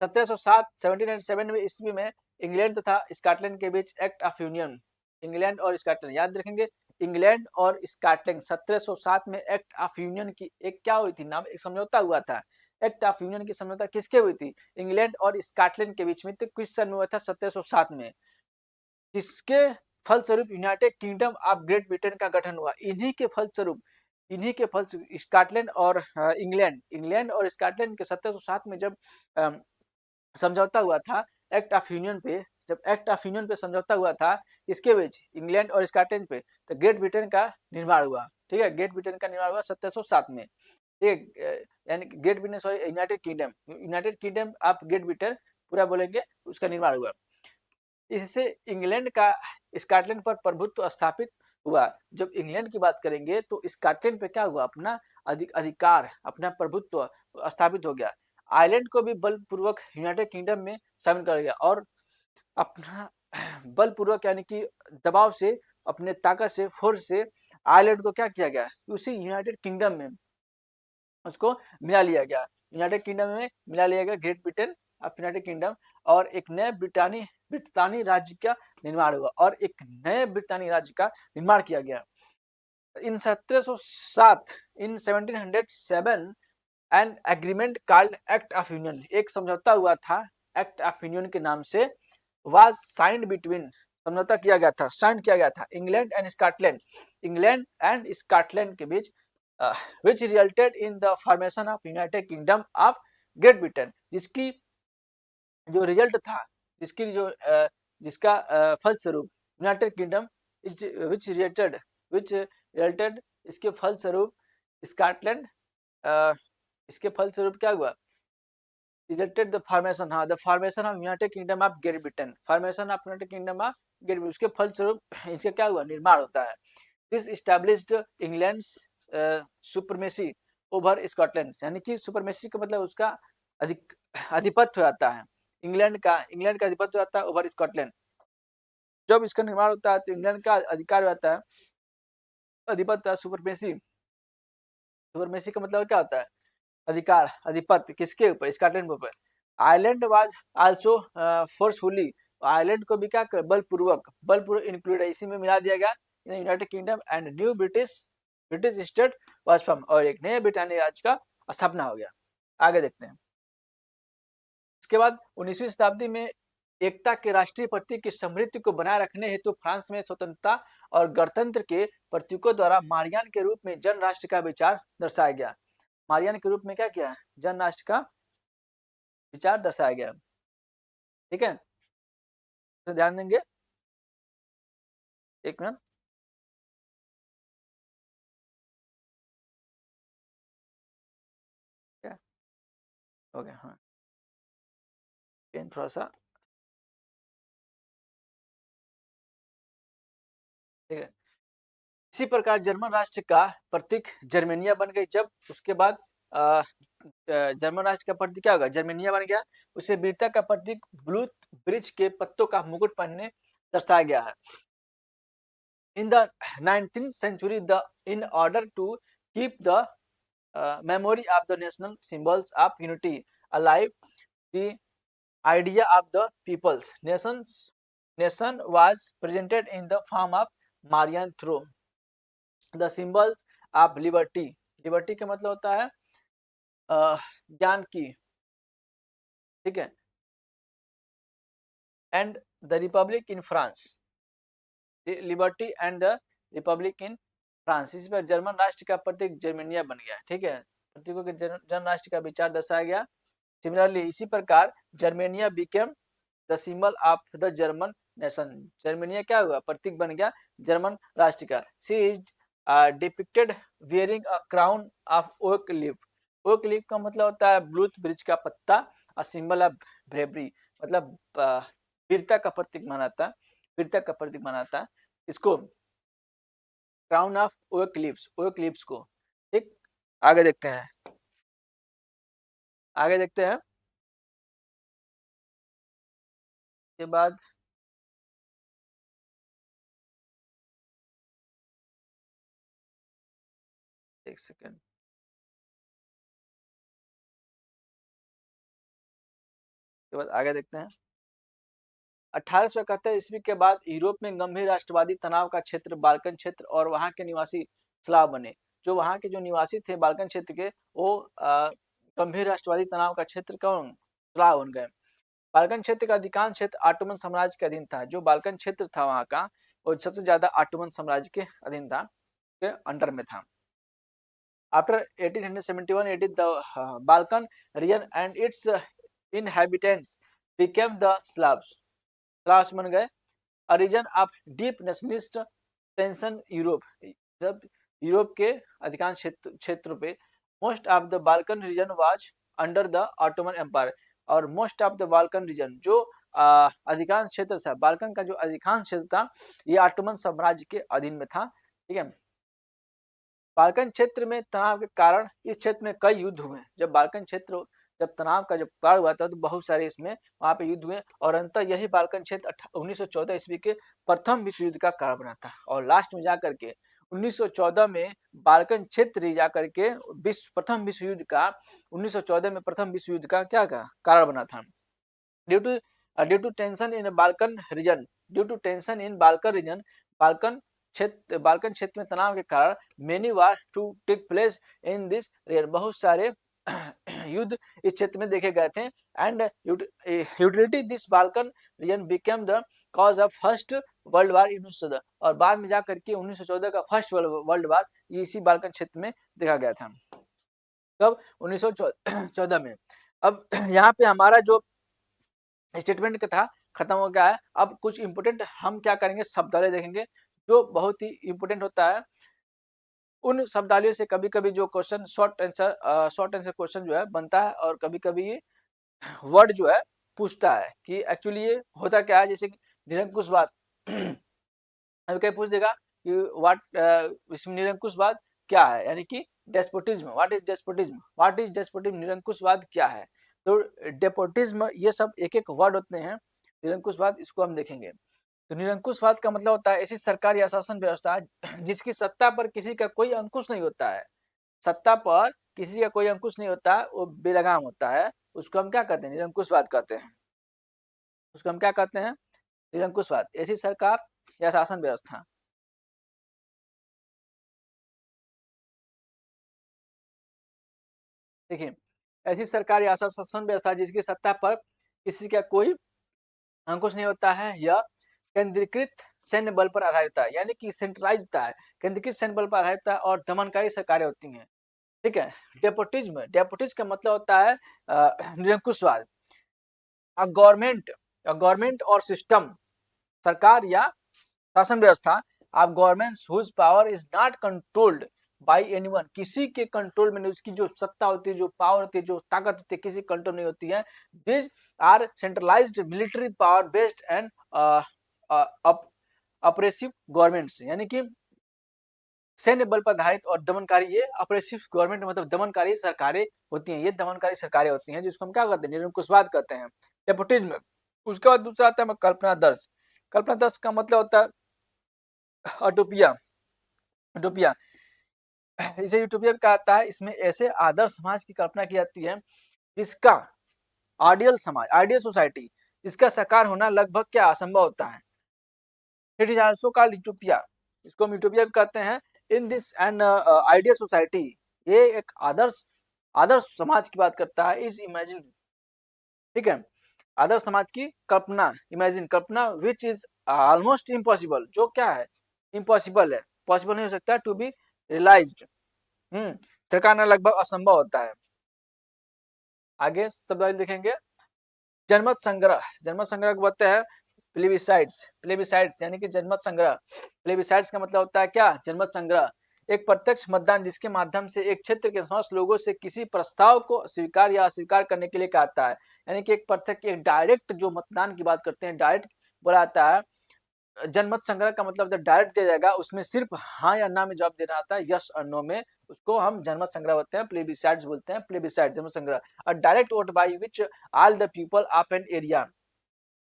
1707 1797 ईस्वी में इंग्लैंड तथा स्कॉटलैंड के बीच एक्ट ऑफ यूनियन, इंग्लैंड और स्कॉटलैंड याद रखेंगे, इंग्लैंड और स्कॉटलैंड 1707 में एक्ट ऑफ यूनियन की एक क्या हुई थी, नाम एक समझौता हुआ था। एक्ट ऑफ यूनियन की समझौता किसके हुई थी, इंग्लैंड और स्कॉटलैंड के बीच में, तो किस सन में हुआ था 1707 में, जिसके फलस्वरूप United kingdom of great Britain का गठन हुआ। इन्हीं के फलस्वरूप स्कॉटलैंड और इंग्लैंड और स्कॉटलैंड के 1707 में जब समझौता हुआ था एक्ट ऑफ यूनियन पे, जब एक्ट ऑफ यूनियन पे समझौता हुआ था इसके बीच इंग्लैंड और स्कॉटलैंड पे, तो ग्रेट ब्रिटेन का निर्माण हुआ। ठीक है, ग्रेट ब्रिटेन का निर्माण हुआ 1707 में। ठीक है, यानी great Britain sorry United kingdom of great Britain पूरा बोलेंगे, उसका निर्माण हुआ। इससे इंग्लैंड का स्कॉटलैंड पर प्रभुत्व स्थापित हुआ। जब इंग्लैंड की बात करेंगे तो स्कॉटलैंड पे क्या हुआ, अपना अधिकार, अपना प्रभुत्व स्थापित हो गया। आयरलैंड को भी बलपूर्वक यूनाइटेड किंगडम में शामिल कर गया, और अपना बलपूर्वक यानी कि दबाव से, अपने ताकत से, फोर्स से आयरलैंड को क्या किया गया, उसी यूनाइटेड किंगडम में उसको मिला लिया गया, यूनाइटेड किंगडम में मिला लिया गया great Britain of United kingdom, और एक नए ब्रिटानी राज्य का निर्माण हुआ, और एक नए ब्रिटानी राज्य का निर्माण किया गया। इन 1707 an agreement called act of union, एक समझौता हुआ था एक्ट ऑफ यूनियन के नाम से, वाज साइंड बिटवीन, समझौता किया गया था, साइन किया गया था इंग्लैंड एंड स्कॉटलैंड के बीच, which resulted in the formation of United Kingdom of Great Britain, जिसकी जो रिजल्ट था, जिसका फलस्वरूप यूनाइटेड किंगडम विच रिजल्टेड इसके फलस्वरूप स्कॉटलैंड, इसके फलस्वरूप क्या हुआ, रिजल्टेड द फॉर्मेशन, हाँ the formation of United kingdom of great Britain, formation of United kingdom of great Britain, उसके फलस्वरूप इसका क्या हुआ, निर्माण होता है। This established England's supremacy over Scotland, यानी कि सुपरमेसी का मतलब उसका आधिपत्य हो जाता है, इंग्लैंड का आधिपत्य हो जाता है ओवर स्कॉटलैंड। जब इसका निर्माण होता है तो इंग्लैंड का अधिकार हो जाता है, आधिपत्य, सुपरमेसी का मतलब क्या होता है, अधिकार, आधिपत्य किसके ऊपर, स्कॉटलैंड के ऊपर। Ireland was also forcefully, Ireland को भी क्या बलपूर्वक इंक्लूड इसी में मिला दिया गया in United kingdom, and new British state was form, और एक नए ब्रिटानिया राज्य का स्थापना हो गया। आगे देखते हैं। उसके बाद 19वीं शताब्दी में एकता के राष्ट्रीय प्रतीक की समृद्धि को बनाए रखने हेतु फ्रांस में स्वतंत्रता और गणतंत्र के प्रतीकों द्वारा मारियान के रूप में जन राष्ट्र का विचार दर्शाया गया। मारियान के रूप में क्या किया, जन राष्ट्र का विचार दर्शाया गया। ठीक है, तो ध्यान देंगे, एक मिनट, क्या हो गया, हाँ पेन थोड़ा सा, ठीक है। इसी प्रकार जर्मन राष्ट्र का प्रतीक जर्मेनिया बन गई, जब उसके बाद जर्मन राष्ट्र का प्रतीक क्या होगा, जर्मेनिया बन गया। उसे वीरता का प्रतीक ब्लू ब्रिज के पत्तों का मुकुट पहनने दर्शाया गया है। In the 19th century, in order to keep the memory of the national symbols of unity alive, the idea of the people's nation was presented in the form of Marian through the symbols of liberty. Liberty का मतलब होता है ज्ञान की, ठीक है, and the republic in France, liberty and the Republic in France. इसी पर जर्मन राष्ट्र का प्रतीक जर्मेनिया बन गया। ठीक है, प्रतीकों के जर्मन राष्ट्र का विचार दर्शाया गया। सिमिलरली इसी प्रकार Germania became the symbol of the German nation. Germania क्या हुआ, प्रतीक बन गया जर्मन राष्ट्र का। She is depicted wearing a crown of oak leaf. Oak leaf का मतलब होता है ब्लूथ वृक्ष का पत्ता, और सिंबल ऑफ ब्रेवरी मतलब वीरता का प्रतीक माना वीरता का प्रतीक माना इसको क्राउन ऑफ ओक लीव्स को। ठीक, आगे देखते हैं, आगे देखते हैं। के बाद एक सेकेंड, के बाद आगे देखते हैं। 1871 ईस्वी के बाद यूरोप में गंभीर राष्ट्रवादी तनाव का क्षेत्र बाल्कन क्षेत्र और वहां के निवासी स्लाव बने। जो वहां के जो निवासी थे बाल्कन क्षेत्र के, वो गंभीर राष्ट्रवादी तनाव का क्षेत्र कौन, स्लाव बन गए। बाल्कन क्षेत्र का अधिकांश क्षेत्र ऑटोमन साम्राज्य के अधीन था। जो बाल्कन क्षेत्र था वहां का, वो सबसे ज्यादा ऑटोमन साम्राज्य के अधीन था, के अंडर में था। After 1871, the Balkan region and its inhabitants became the Slavs. Slavs बन गए। A region of deep nationalist tension Europe, जब यूरोप के अधिकांश क्षेत्रों पे most of the Balkan region was under the Ottoman empire. और most of the Balkan region जो अधिकांश क्षेत्र था, बाल्कन का जो अधिकांश क्षेत्र था, ये ऑटोमन साम्राज्य के अधीन में था। ठीक है, बाल्कन क्षेत्र में तनाव के कारण इस क्षेत्र में कई युद्ध हुए। जब बाल्कन क्षेत्र जब तनाव का जब कारण हुआ था, तो बहुत सारे इसमें वहां पे युद्ध हुए, और अंततः यही बाल्कन क्षेत्र 1914 ईस्वी के प्रथम विश्व युद्ध का कारण बना था। और लास्ट में जाकर के 1914 में बाल्कन क्षेत्र जाकर के प्रथम विश्व युद्ध का 1914 में प्रथम विश्व युद्ध का क्या का कारण बना था। Due to tension in Balkan region, due to tension in Balkan region, Balkan क्षेत्र में तनाव के कारण many war to take place in this region, बहुत सारे युद्ध इस क्षेत्र में देखे गए थे। And utility this Balkan region became the cause of first world war 1914। और बाद में जाकर के 1914 का फर्स्ट वर्ल्ड वार इसी बाल्कन क्षेत्र में देखा गया था। कब, 1914 में। अब यहाँ पे हमारा जो स्टेटमेंट का था खत्म हो गया है। अब कुछ इंपोर्टेंट हम क्या करेंगे, शब्दावली देखेंगे, जो बहुत ही इंपोर्टेंट होता है। उन शब्दावलियों से कभी कभी जो क्वेश्चन शॉर्ट आंसर क्वेश्चन जो है बनता है, और कभी कभी ये वर्ड जो है पूछता है कि एक्चुअली ये होता क्या है। जैसे निरंकुशवाद अभी क्या पूछ देगा कि इसमें निरंकुशवाद क्या है, यानी कि despotism, what is despotism, what is despotism, निरंकुशवाद क्या है। तो डेपोटिज्म, ये सब एक एक वर्ड होते हैं। निरंकुशवाद इसको हम देखेंगे। तो निरंकुशवाद का मतलब होता है ऐसी सरकार या शासन व्यवस्था जिसकी सत्ता पर किसी का कोई अंकुश नहीं होता है। सत्ता पर किसी का कोई अंकुश नहीं होता है, वो बेलगाम होता है, उसको हम क्या कहते हैं, निरंकुशवाद कहते हैं। उसको हम क्या कहते हैं, निरंकुशवाद, ऐसी सरकार या शासन व्यवस्था। देखिए, ऐसी सरकार या शासन व्यवस्था जिसकी सत्ता पर किसी का कोई अंकुश नहीं होता है, यह केंद्रीकृत सैन्य बल पर आधारित है, यानी कि सेंट्रलाइज होता है, केंद्रीकृत सैन्य बल पर आधारित होता है, और दमनकारी सरकारें होती हैं। ठीक है, डेपोटिज्म, डेपोटिज्म का मतलब होता है निरंकुशवाद। गवर्नमेंट और सिस्टम, सरकार या शासन व्यवस्था of government whose power is not controlled by anyone, किसी के कंट्रोल में नहीं, उसकी जो सत्ता होती है, जो पावर होती है, जो ताकत होती है, किसी कंट्रोल नहीं होती है। This are centralised military power based and oppressive governments, यानी कि सैन्य बल पर आधारित और दमनकारी, ये ऑपरेसिव गवर्नमेंट मतलब दमनकारी सरकारें होती हैं, ये दमनकारी सरकारें होती हैं, जिसको हम क्या कहते हैं, निरंकुशवाद कहते हैं, नेपोटिज्म। उसके बाद दूसरा आता है कल्पना दर्श। कल्पना दर्श का मतलब होता है यूटोपिया, यूटोपिया, इसे यूटोपिया कहा जाता है। इसमें ऐसे आदर्श समाज की कल्पना की जाती है जिसका आइडियल समाज, आइडियल सोसाइटी, जिसका साकार होना लगभग क्या असंभव होता है। It is also called utopia, इसको हम यूटोपिया भी कहते हैं। In this and ideal society, ये एक आदर्श आदर्श समाज की बात करता है। इज इमेजिन, ठीक है, आदर्श समाज की कल्पना, इमेजिन कल्पना, विच इज ऑलमोस्ट इम्पॉसिबल, जो क्या है, इम्पॉसिबल है, पॉसिबल नहीं हो सकता टू बी रियलाइज्ड। ठिकाना लगभग असंभव होता है। आगे शब्द देखेंगे, जनमत संग्रह। जनमत संग्रह को बोलते हैं प्लेबिसाइड्स। प्लेबिसाइड्स यानी कि जनमत संग्रह। प्लेबिसाइड्स का मतलब होता है क्या? जनमत संग्रह। एक प्रत्यक्ष मतदान जिसके माध्यम से एक क्षेत्र के समस्त लोगों से किसी प्रस्ताव को स्वीकार या अस्वीकार करने के लिए कहता है। यानी कि एक प्रत्यक्ष, एक डायरेक्ट जो मतदान की बात करते हैं, डायरेक्ट बोला जाता है। जनमत संग्रह का मतलब डायरेक्ट दिया जाएगा, उसमें सिर्फ हाँ या ना में जवाब देना आता है, यस और नो में, उसको हम जनमत संग्रह बोलते हैं, प्लेबिसाइड्स बोलते हैं। प्लेबिसाइड जनमत संग्रह, अ direct vote by which all the people of an area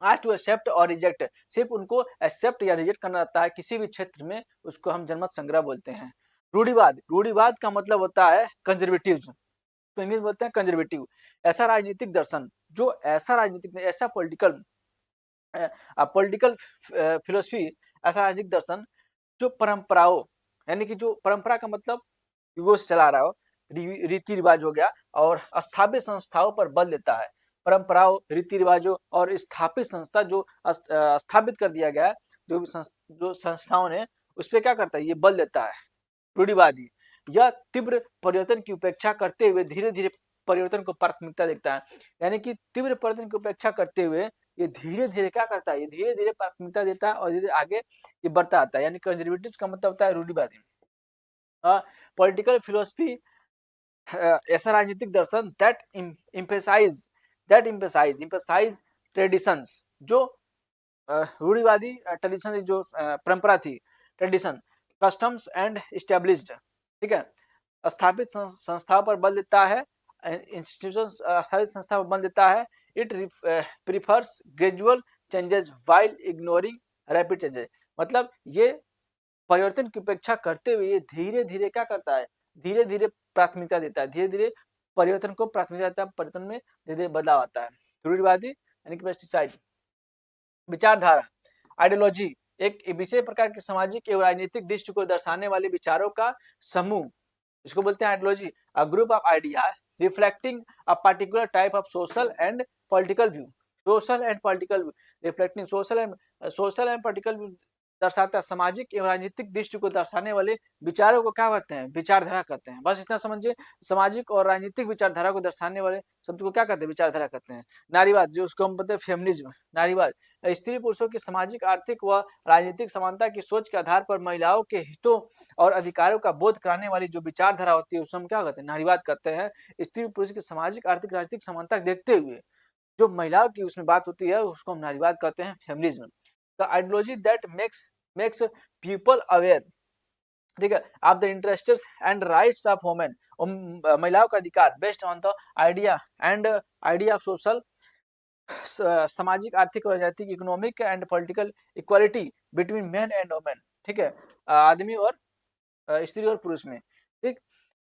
आज टू एक्सेप्ट और रिजेक्ट, सिर्फ उनको एक्सेप्ट या रिजेक्ट करना रहता है किसी भी क्षेत्र में, उसको हम जनमत संग्रह बोलते हैं। रूढ़िवाद। रूढ़िवाद का मतलब होता है कंजर्वेटिव, तो इंग्लिश बोलते हैं कंजर्वेटिव। ऐसा राजनीतिक दर्शन जो ऐसा राजनीतिक ऐसा पॉलिटिकल फिलोसफी, ऐसा राजनीतिक दर्शन जो परंपराओं, यानी कि जो परंपरा का मतलब युगों से चला रहा हो, रीति रिवाज हो गया, और स्थापित संस्थाओं पर बल देता है। परंपराओं, रीति रिवाजों और स्थापित संस्था जो स्थापित कर दिया गया है, जो संस्थाओं ने, उस पर क्या करता है? ये बल देता है। रूढ़िवादी, यह तीव्र परिवर्तन की उपेक्षा करते हुए धीरे धीरे परिवर्तन को प्राथमिकता देता है। यानी कि तीव्र परिवर्तन की उपेक्षा करते हुए ये धीरे धीरे क्या करता है? ये धीरे धीरे प्राथमिकता देता है और धीरे आगे ये बढ़ता आता है। यानी कंजर्वेटिव का मतलब होता है रूढ़िवादी। पॉलिटिकल फिलोसफी, ऐसा राजनीतिक दर्शन दैट इम्पेसाइज ट्रेडिशंस, जो रूढ़िवादी ट्रेडिशन, जो परंपरा थी, ट्रेडिशन, कस्टम्स एंड एस्टेब्लिश्ड, ठीक है, स्थापित संस्थाओं पर बल देता है, इंस्टीट्यूशन स्थापित संस्था पर बल देता है। It prefers gradual changes while ignoring rapid changes, मतलब ये परिवर्तन की उपेक्षा करते हुए ये धीरे धीरे क्या करता है? धीरे धीरे प्राथमिकता देता है, धीरे धीरे परिवर्तन को प्राथमिकता देता है, परिवर्तन में धीरे धीरे बदलाव आता है। रूढ़िवादी यानी कि पेस्टिसाइड। विचारधारा, आइडियोलॉजी, एक विशेष प्रकार के सामाजिक एवं राजनीतिक दृष्टि को दर्शाने वाले विचारों का समूह, इसको बोलते हैं ideology. A group of idea reflecting a particular type of social and political view. Social and political view, reflecting social and political view दर्शाता है। सामाजिक एवं राजनीतिक दृष्टि को दर्शाने वाले विचारों को क्या कहते हैं? विचारधारा कहते हैं। बस इतना समझिए, सामाजिक और राजनीतिक विचारधारा को दर्शाने वाले शब्द को क्या कहते हैं? विचारधारा कहते हैं। नारीवाद, जो उसको हम बोलते हैं फेमिनिज्म। नारीवाद, स्त्री पुरुषों की सामाजिक, आर्थिक व राजनीतिक समानता की सोच के आधार पर महिलाओं के हितों और अधिकारों का बोध कराने वाली जो विचारधारा होती है, उसको हम क्या कहते हैं? नारीवाद कहते हैं। स्त्री पुरुष की सामाजिक, आर्थिक, राजनीतिक समानता देखते हुए जो महिलाओं की उसमें बात होती है, उसको हम नारीवाद कहते हैं, feminism. The ideology that makes people aware, ठीक है, of the interests and rights of women, महिलाओं का अधिकार, based on the idea of social, सामाजिक, आर्थिक और राजनीतिक, economic and political equality between main and women, ठीक है, आदमी और स्त्री और पुरुष में, ठीक,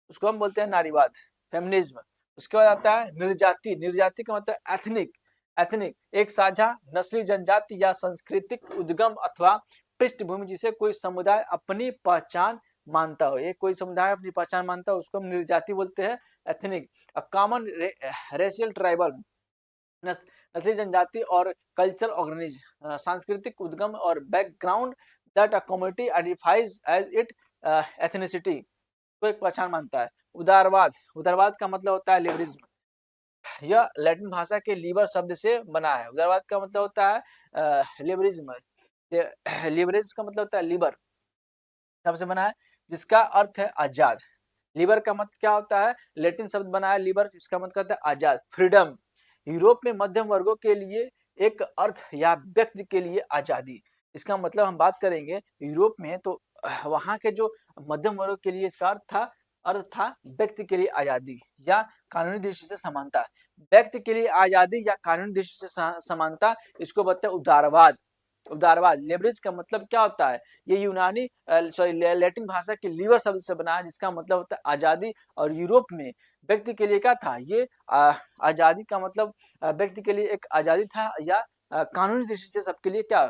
उसको हम बोलते हैं नारीवाद, फेमिनिज्म। उसके बाद आता है निर्जाति। निर्जाति का मतलब एथनिक, एक साझा नस्ली, जनजाति या सांस्कृतिक उद्गम अथवा पृष्ठभूमि जिसे कोई समुदाय अपनी पहचान मानता हो। एक कोई समुदाय अपनी पहचान मानता हो, उसको हम निर्जाति बोलते हैं, एथनिक। कॉमन रेशियल ट्राइबल, नस्ली, जनजाति और कल्चरल ऑर्गेनाइज, सांस्कृतिक उद्गम और background that a community identifies as it ethnicity, को एक पहचान मानता है। उदारवाद, उदारवाद का मतलब होता है लिबरलिज्म। यह लैटिन भाषा के लीबर शब्द से बना है। उदारवाद का मतलब होता है लिबरलिज्म। लिबरलिज्म का मतलब होता है लीबर शब्द से बना है, जिसका अर्थ है आजाद। लीबर का मतलब क्या होता है? लैटिन शब्द बना है लीबर, इसका मतलब होता है आजाद, फ्रीडम। यूरोप में मध्यम वर्गों के लिए एक अर्थ या व्यक्ति के लिए आजादी, इसका मतलब हम बात करेंगे यूरोप में, तो वहां के जो मध्यम वर्गों के लिए इसका अर्थ था व्यक्ति के लिए आजादी या कानूनी दृष्टि से समानता। व्यक्ति के लिए आजादी या कानूनी दृष्टि से समानता, इसको बोलते हैं उदारवाद। उदारवाद। लेवरेज का मतलब क्या होता है? ये यूनानी लैटिन भाषा के लीवर शब्द से बना है, जिसका मतलब होता है आजादी। और यूरोप में व्यक्ति के लिए क्या था? ये आजादी का मतलब व्यक्ति के लिए एक आजादी था या कानूनी दृष्टि से सबके लिए क्या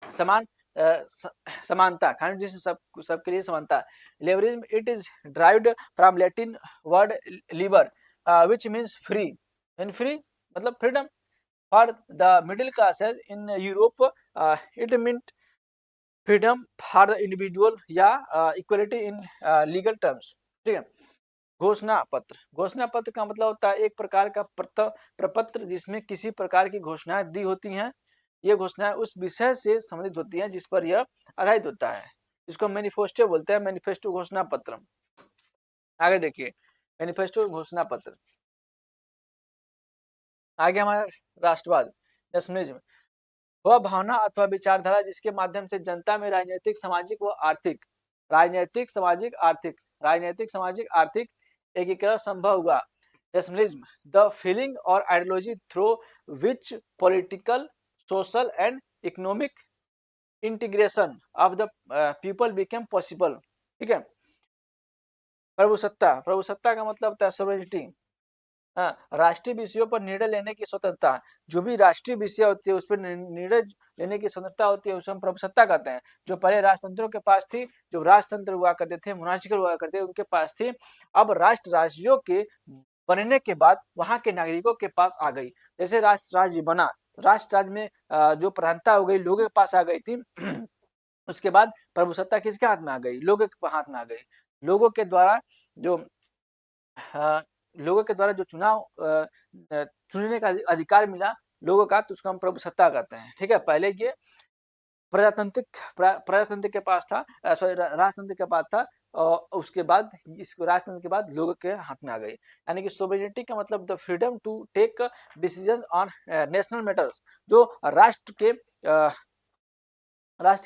समान समानता, कानूनी दृष्टि से सबके लिए समानता। Leverage it is derived from Latin word लीवर विच मीन्स फ्री। फ्री मतलब freedom. For the middle classes in Europe, it meant freedom for the individual या इक्वलिटी इन लीगल टर्म्स, ठीक है। घोषणा पत्र, घोषणा पत्र का मतलब होता है एक प्रकार का प्रपत्र जिसमें किसी प्रकार की घोषणाएं दी होती हैं। ये घोषणाएं उस विषय से संबंधित होती हैं जिस पर यह आधारित होता है, इसको मैनिफेस्टो बोलते हैं, मैनिफेस्टो घोषणा पत्र। आगे देखिए मैनिफेस्टो घोषणा पत्र। आगे हमारा राष्ट्रवाद, नेशनलिज्म, वह भावना अथवा विचारधारा जिसके माध्यम से जनता में राजनीतिक सामाजिक व आर्थिक राजनीतिक सामाजिक आर्थिक एकीकरण संभव हुआ। नेशनलिज्म, द फीलिंग और ideology through which political, social and economic integration of the people became possible, ठीक है। प्रभुसत्ता, प्रभुसत्ता का मतलब होता है सोवरेनिटी, राष्ट्रीय विषयों पर निर्णय लेने की स्वतंत्रता, जो भी राष्ट्रीय विषय होती है उस पर निर्णय लेने की स्वतंत्रता होती है, उसे हम प्रभुसत्ता कहते हैं। जो पहले राजतंत्रों के पास थी, जो राजतंत्र हुआ करते थे, मोनार्चिकल हुआ करते थे, उनके पास थी। अब राष्ट्र राज्यों के बनने के बाद वहां के नागरिकों के पास आ गई। जैसे राष्ट्र राज्य बना, राष्ट्र राज्य में जो प्रधानता हो गई लोगों के पास आ गई थी। उसके बाद प्रभुसत्ता किसके हाथ में आ गई? लोगों के हाथ में आ गई। लोगों के द्वारा जो लोगों के द्वारा जो चुनाव चुनने का अधिकार मिला लोगों का, तो उसको हम प्रभुसत्ता कहते हैं, ठीक है। पहले ये प्रजातंत्र के पास था, सॉरी राजतंत्र के पास था, और उसके बाद इसको राजतंत्र के बाद लोगों के हाथ में आ गई। यानी कि सोवरेनिटी का मतलब the freedom to take decision on national matters, जो राष्ट्र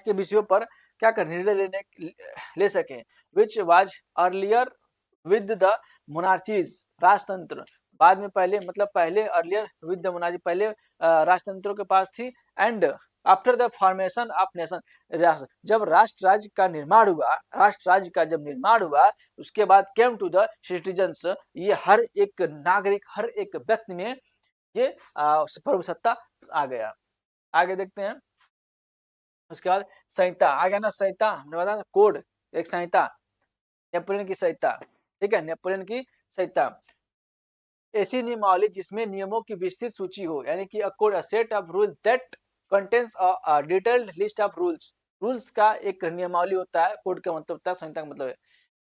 के विषयों पर क्या कर निर्णय ले सके। Which was earlier with the monarchies, राजतंत्र बाद में, पहले मतलब पहले अर्लियर विद द मोनार्ची, पहले राजतंत्रों के पास थी। And after the formation of nation, जब राष्ट्र राज्य का निर्माण हुआ, राष्ट्र राज्य का जब निर्माण हुआ, उसके बाद केम टू द सिटीजन्स, ये हर एक नागरिक, हर एक व्यक्ति में ये प्रभुसत्ता आ गया। आगे देखते हैं। उसके बाद संहिता आ गया ना, संहिता हमने बताया कोड, एक संहिता, नेपोलियन की संहिता, ठीक है, नेपोलियन की संहिता। ऐसी नियमावली जिसमें नियमों की विस्तृत सूची हो, यानी कि a code, a set of rule that contains a detailed list of rules, rules का एक नियमावली होता है। कोड का मतलब होता है, संहिता का मतलब है।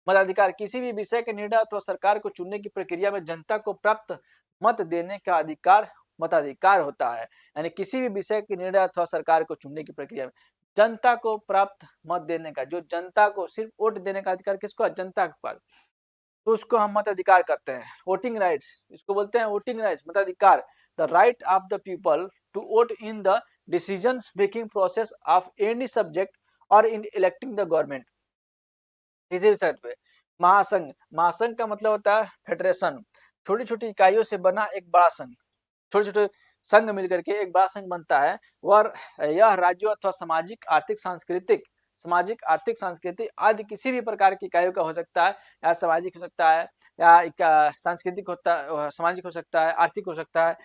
मताधिकार, किसी भी विषय के निर्णय अथवा सरकार को चुनने की प्रक्रिया में जनता को प्राप्त मत देने का अधिकार मताधिकार होता है। यानी किसी भी विषय के निर्णय अथवा सरकार को चुनने की प्रक्रिया में जनता को प्राप्त मत देने का, जो जनता को सिर्फ वोट देने का अधिकार किसको? जनता के पास, तो उसको हम मताधिकार कहते हैं। वोटिंग राइट्स, इसको बोलते हैं वोटिंग राइट्स, मताधिकार। The right of the people to vote in the decision making process of any subject और इन इलेक्टिंग द गवर्नमेंट। किसी साइड पे महासंघ, महासंघ का मतलब होता है फेडरेशन, छोटी छोटी इकाइयों से बना एक बड़ा संघ, छोटे छोटे संघ मिलकर के एक बड़ा संघ बनता है। और यह राज्यों अथवा सामाजिक आर्थिक सांस्कृतिक आदि किसी भी प्रकार की इकाइयों का हो सकता है, या सामाजिक हो सकता है, या सांस्कृतिक होता है, सामाजिक हो सकता है, आर्थिक हो सकता है,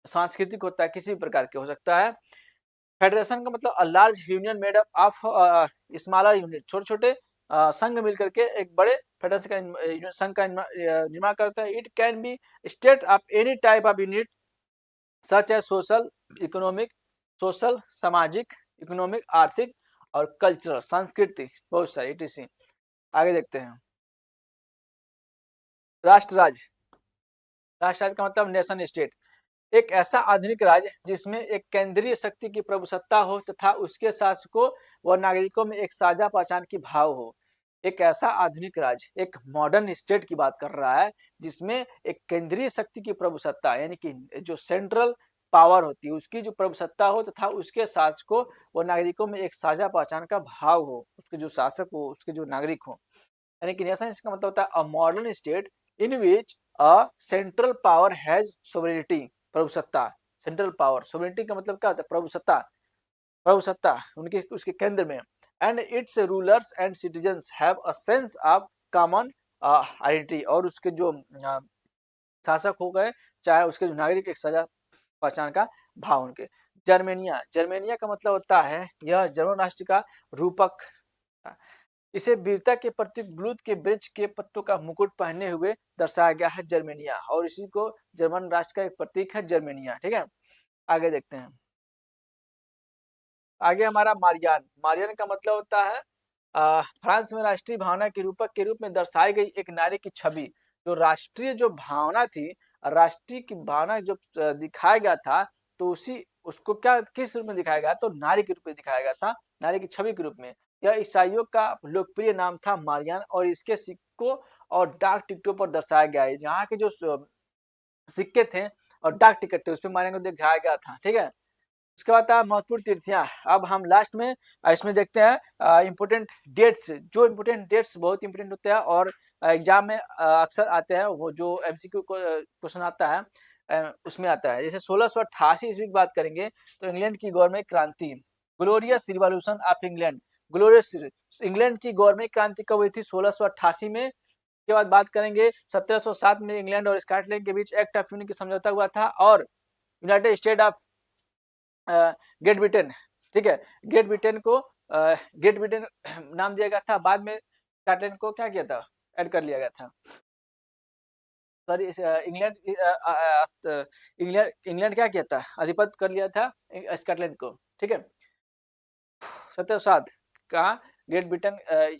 सांस्कृतिक होता है, किसी भी प्रकार के हो सकता है। फेडरेशन का मतलब a large union made up of smaller unit, छोटे छोटे संघ मिलकर के एक बड़े फेडरेशन का संघ का निर्माण करता है। It can be state of any type of unit such as social economic, social सामाजिक, इकोनॉमिक आर्थिक, और कल्चरल सांस्कृतिक, बहुत सारी etc। आगे देखते हैं। राष्ट्र राज्य, राष्ट्र राज्य का मतलब नेशन स्टेट, एक ऐसा आधुनिक राज्य जिसमें एक केंद्रीय शक्ति की प्रभुसत्ता हो तथा उसके शासकों व नागरिकों में एक साझा पहचान की भाव हो। एक ऐसा आधुनिक राज्य, एक मॉडर्न स्टेट की बात कर रहा है जिसमें एक केंद्रीय शक्ति की प्रभुसत्ता, यानी कि जो सेंट्रल पावर होती है उसकी जो प्रभुसत्ता हो तथा उसके शासकों व नागरिकों में एक साझा पहचान का भाव हो, उसके जो शासक हो, उसके जो नागरिक हो। यानी कि नेशन इसका मतलब होता है a modern state in which a central power has sovereignty, प्रभुसत्ता। सेंट्रल पावर, सोवरेनिटी का मतलब क्या होता है? प्रभुसत्ता, प्रभुसत्ता उनके उसके केंद्र में। And it's rulers and citizens have a sense of common identity, और उसके जो शासक हो गए चाहे उसके जो नागरिक, एक सजा पहचान का भाव उनके। जर्मेनिया, जर्मेनिया का मतलब होता है यह जर्मन राष्ट्र का रूपक, इसे वीरता के प्रतीक ब्लूत के वृक्ष के पत्तों का मुकुट पहने हुए दर्शाया गया है जर्मेनिया, और इसी को जर्मन राष्ट्र का एक प्रतीक है जर्मेनिया, ठीक है। आगे देखते हैं। आगे हमारा मारियान। मारियान का मतलब होता है फ्रांस में राष्ट्रीय भावना के रूपक के रूप में दर्शाई गई एक नारी की छवि। जो राष्ट्रीय जो भावना थी, राष्ट्रीय की भावना जो दिखाया गया था, तो उसको क्या किस रूप में दिखाया गया, तो नारी के रूप में दिखाया गया था, नारी की छवि के रूप में। यह ईसाइयों का लोकप्रिय नाम था मारियान, और इसके सिक्कों और डाक टिकटों पर दर्शाया गया है। यहाँ के जो सिक्के थे और डाक टिकट थे, उस पर मारियान को दिखाया गया था। ठीक है, उसके बाद था महत्वपूर्ण तिथियां। अब हम लास्ट में इसमें देखते हैं इम्पोर्टेंट डेट्स। जो इम्पोर्टेंट डेट्स बहुत इंपोर्टेंट होते हैं और एग्जाम में अक्सर आते हैं, वो जो एमसीक्यू क्वेश्चन आता है उसमें आता है। जैसे 1688 ईस्वी की बात करेंगे तो इंग्लैंड की गौरमेंट क्रांति, glorious revolution of England. Glorious England की गौरमेंट क्रांति कब हुई थी? 1688 में। के बाद बात करेंगे 1707 में इंग्लैंड और स्कॉटलैंड के बीच एक्ट ऑफ यूनियन की समझौता हुआ था, और United state of great Britain, ठीक है, ग्रेट ब्रिटेन को ग्रेट ब्रिटेन नाम दिया गया था। बाद में स्कॉटलैंड को क्या किया था? ऐड कर लिया गया था। सॉरी, इंग्लैंड इंग्लैंड इंग्लैंड क्या किया था? अधिपत्य कर लिया था स्कॉटलैंड को। ठीक है, 1707 का great Britain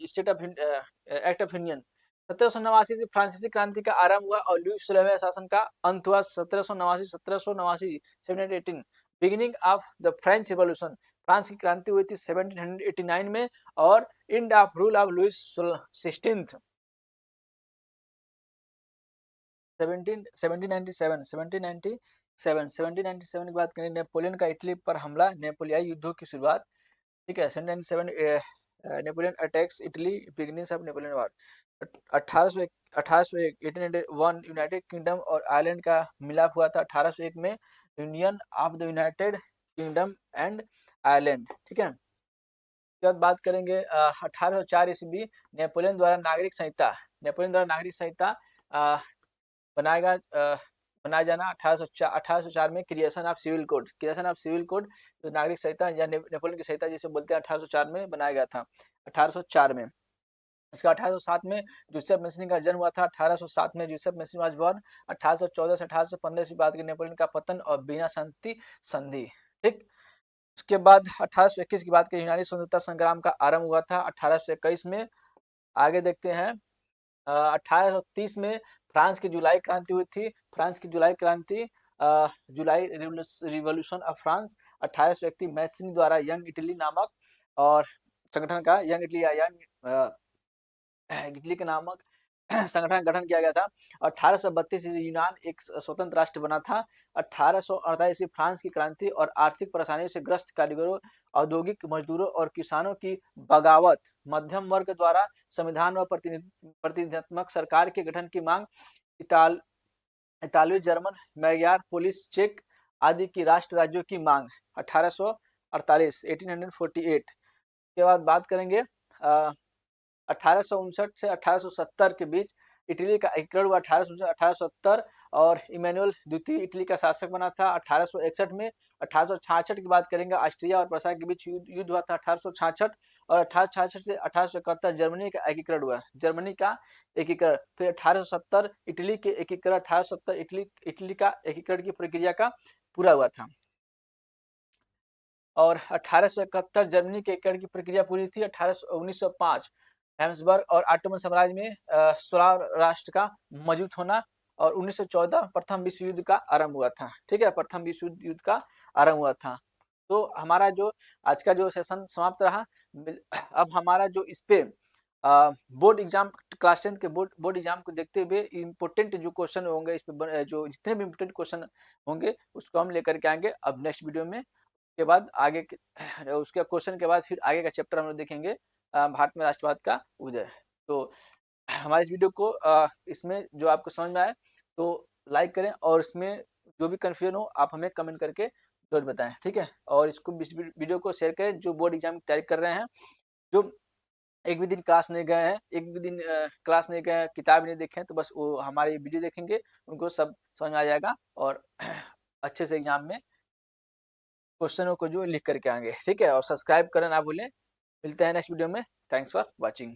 state of act of union. 1789 से फ्रांसीसी क्रांति का आरंभ हुआ और लुई 16वें शासन का अंत हुआ। 1789 1718 beginning of the French revolution. France की क्रांति हुई थी 1789 में, और end of rule of Louis 16th 1797 की बात करें। नेपोलियन का इटली पर हमला, नेपोलियाई युद्धों की शुरुआत। ठीक है, 1797 Napoleon attacks Italy, beginnings of Napoleon war. 1801 United kingdom और आयरलैंड का मिलाप हुआ था। 1801 में union of the United kingdom and Ireland. ठीक है, उसके बाद बात करेंगे 1804 ईस्वी नेपोलियन द्वारा नागरिक संहिता। नेपोलियन द्वारा नागरिक संहिता बनाया जाना। 1804 में creation of civil code. Creation of civil code जो नागरिक संहिता या नेपोलियन की संहिता जिसे बोलते हैं, 1804 में बनाया गया था। 1804 में। इसका 1807 में जोसेफ मेसनी का जन्म हुआ था। 1807 में जोसेफ मेसनी वाज बॉर्न। 1814 से 1815 की बात की नेपोलियन का पतन और बिना शांति संधि। ठीक, उसके बाद 1821 की बात करें, यूनानी स्वतंत्रता संग्राम का आरंभ हुआ था 1821 में। आगे देखते हैं 1830 में फ्रांस की जुलाई क्रांति हुई थी। फ्रांस की जुलाई क्रांति, जुलाई रिवॉल्यूशन ऑफ फ्रांस। 1831 मैसनी द्वारा यंग इटली नामक और संगठन का यंग इटली या यंग इटली के नामक संगठन गठन किया गया था। 1832 यूनान एक स्वतंत्र राष्ट्र बना था। 1848 में फ्रांस की क्रांति और आर्थिक परेशानी से ग्रस्त कारीगरों, औद्योगिक मजदूरों और किसानों की बगावत, मध्यम वर्ग द्वारा संविधान व प्रतिनिधात्मक सरकार के गठन की मांग, इतालवी, जर्मन, मैग्यार, पोलिश, चेक आदि की राष्ट्र राज्यों की मांग। 1848 के बाद बात करेंगे 1859 से 1870 के बीच इटली का एकीकरण हुआ। 1870 और इमैनुअल द्वितीय इटली का शासक बना था 1861 में। 1866 की बात करेंगे, ऑस्ट्रिया और प्रसा के बीच युद्ध हुआ था 1866, और 1866 से 1871 जर्मनी का एकीकरण हुआ। जर्मनी का एकीकरण। फिर 1870 इटली के एकीकरण। 1870 इटली का एकीकरण की प्रक्रिया का पूरा हुआ था, और 1871 जर्मनी के एकीकरण की प्रक्रिया पूरी थी। 1905 हैम्सबर्ग और ऑटोमन साम्राज्य में स्वराज राष्ट्र का मौजूद होना, और 1914 प्रथम विश्व युद्ध का आरंभ हुआ था। ठीक है, प्रथम विश्व युद्ध का आरंभ हुआ था। तो हमारा जो आज का जो सेशन समाप्त रहा। अब हमारा जो इस पे बोर्ड एग्जाम, क्लास 10 के बोर्ड एग्जाम को देखते हुए इम्पोर्टेंट जो क्वेश्चन होंगे, इस पे जो जितने भी इम्पोर्टेंट क्वेश्चन होंगे उसको हम लेकर के आएंगे अब नेक्स्ट वीडियो में। के बाद आगे उसके क्वेश्चन के बाद फिर आगे का चैप्टर हम लोग देखेंगे, भारत में राष्ट्रवाद का उदय। तो हमारे इस वीडियो को इसमें जो आपको समझ में आए तो लाइक करें, और इसमें जो भी कन्फ्यूजन हो आप हमें कमेंट करके जरूर बताएं। ठीक है, और इसको इस वीडियो को शेयर करें जो बोर्ड एग्जाम की तैयारी कर रहे हैं, जो एक भी दिन क्लास नहीं गए हैं, एक भी दिन क्लास नहीं गए हैं, किताब नहीं देखे हैं, तो बस वो हमारी वीडियो देखेंगे, उनको सब समझ में आ जाएगा, और अच्छे से एग्जाम में क्वेश्चनों को जो लिख करके आएंगे। ठीक है, और सब्सक्राइब करना ना भूलें। मिलते हैं नेक्स्ट वीडियो में। Thanks for watching.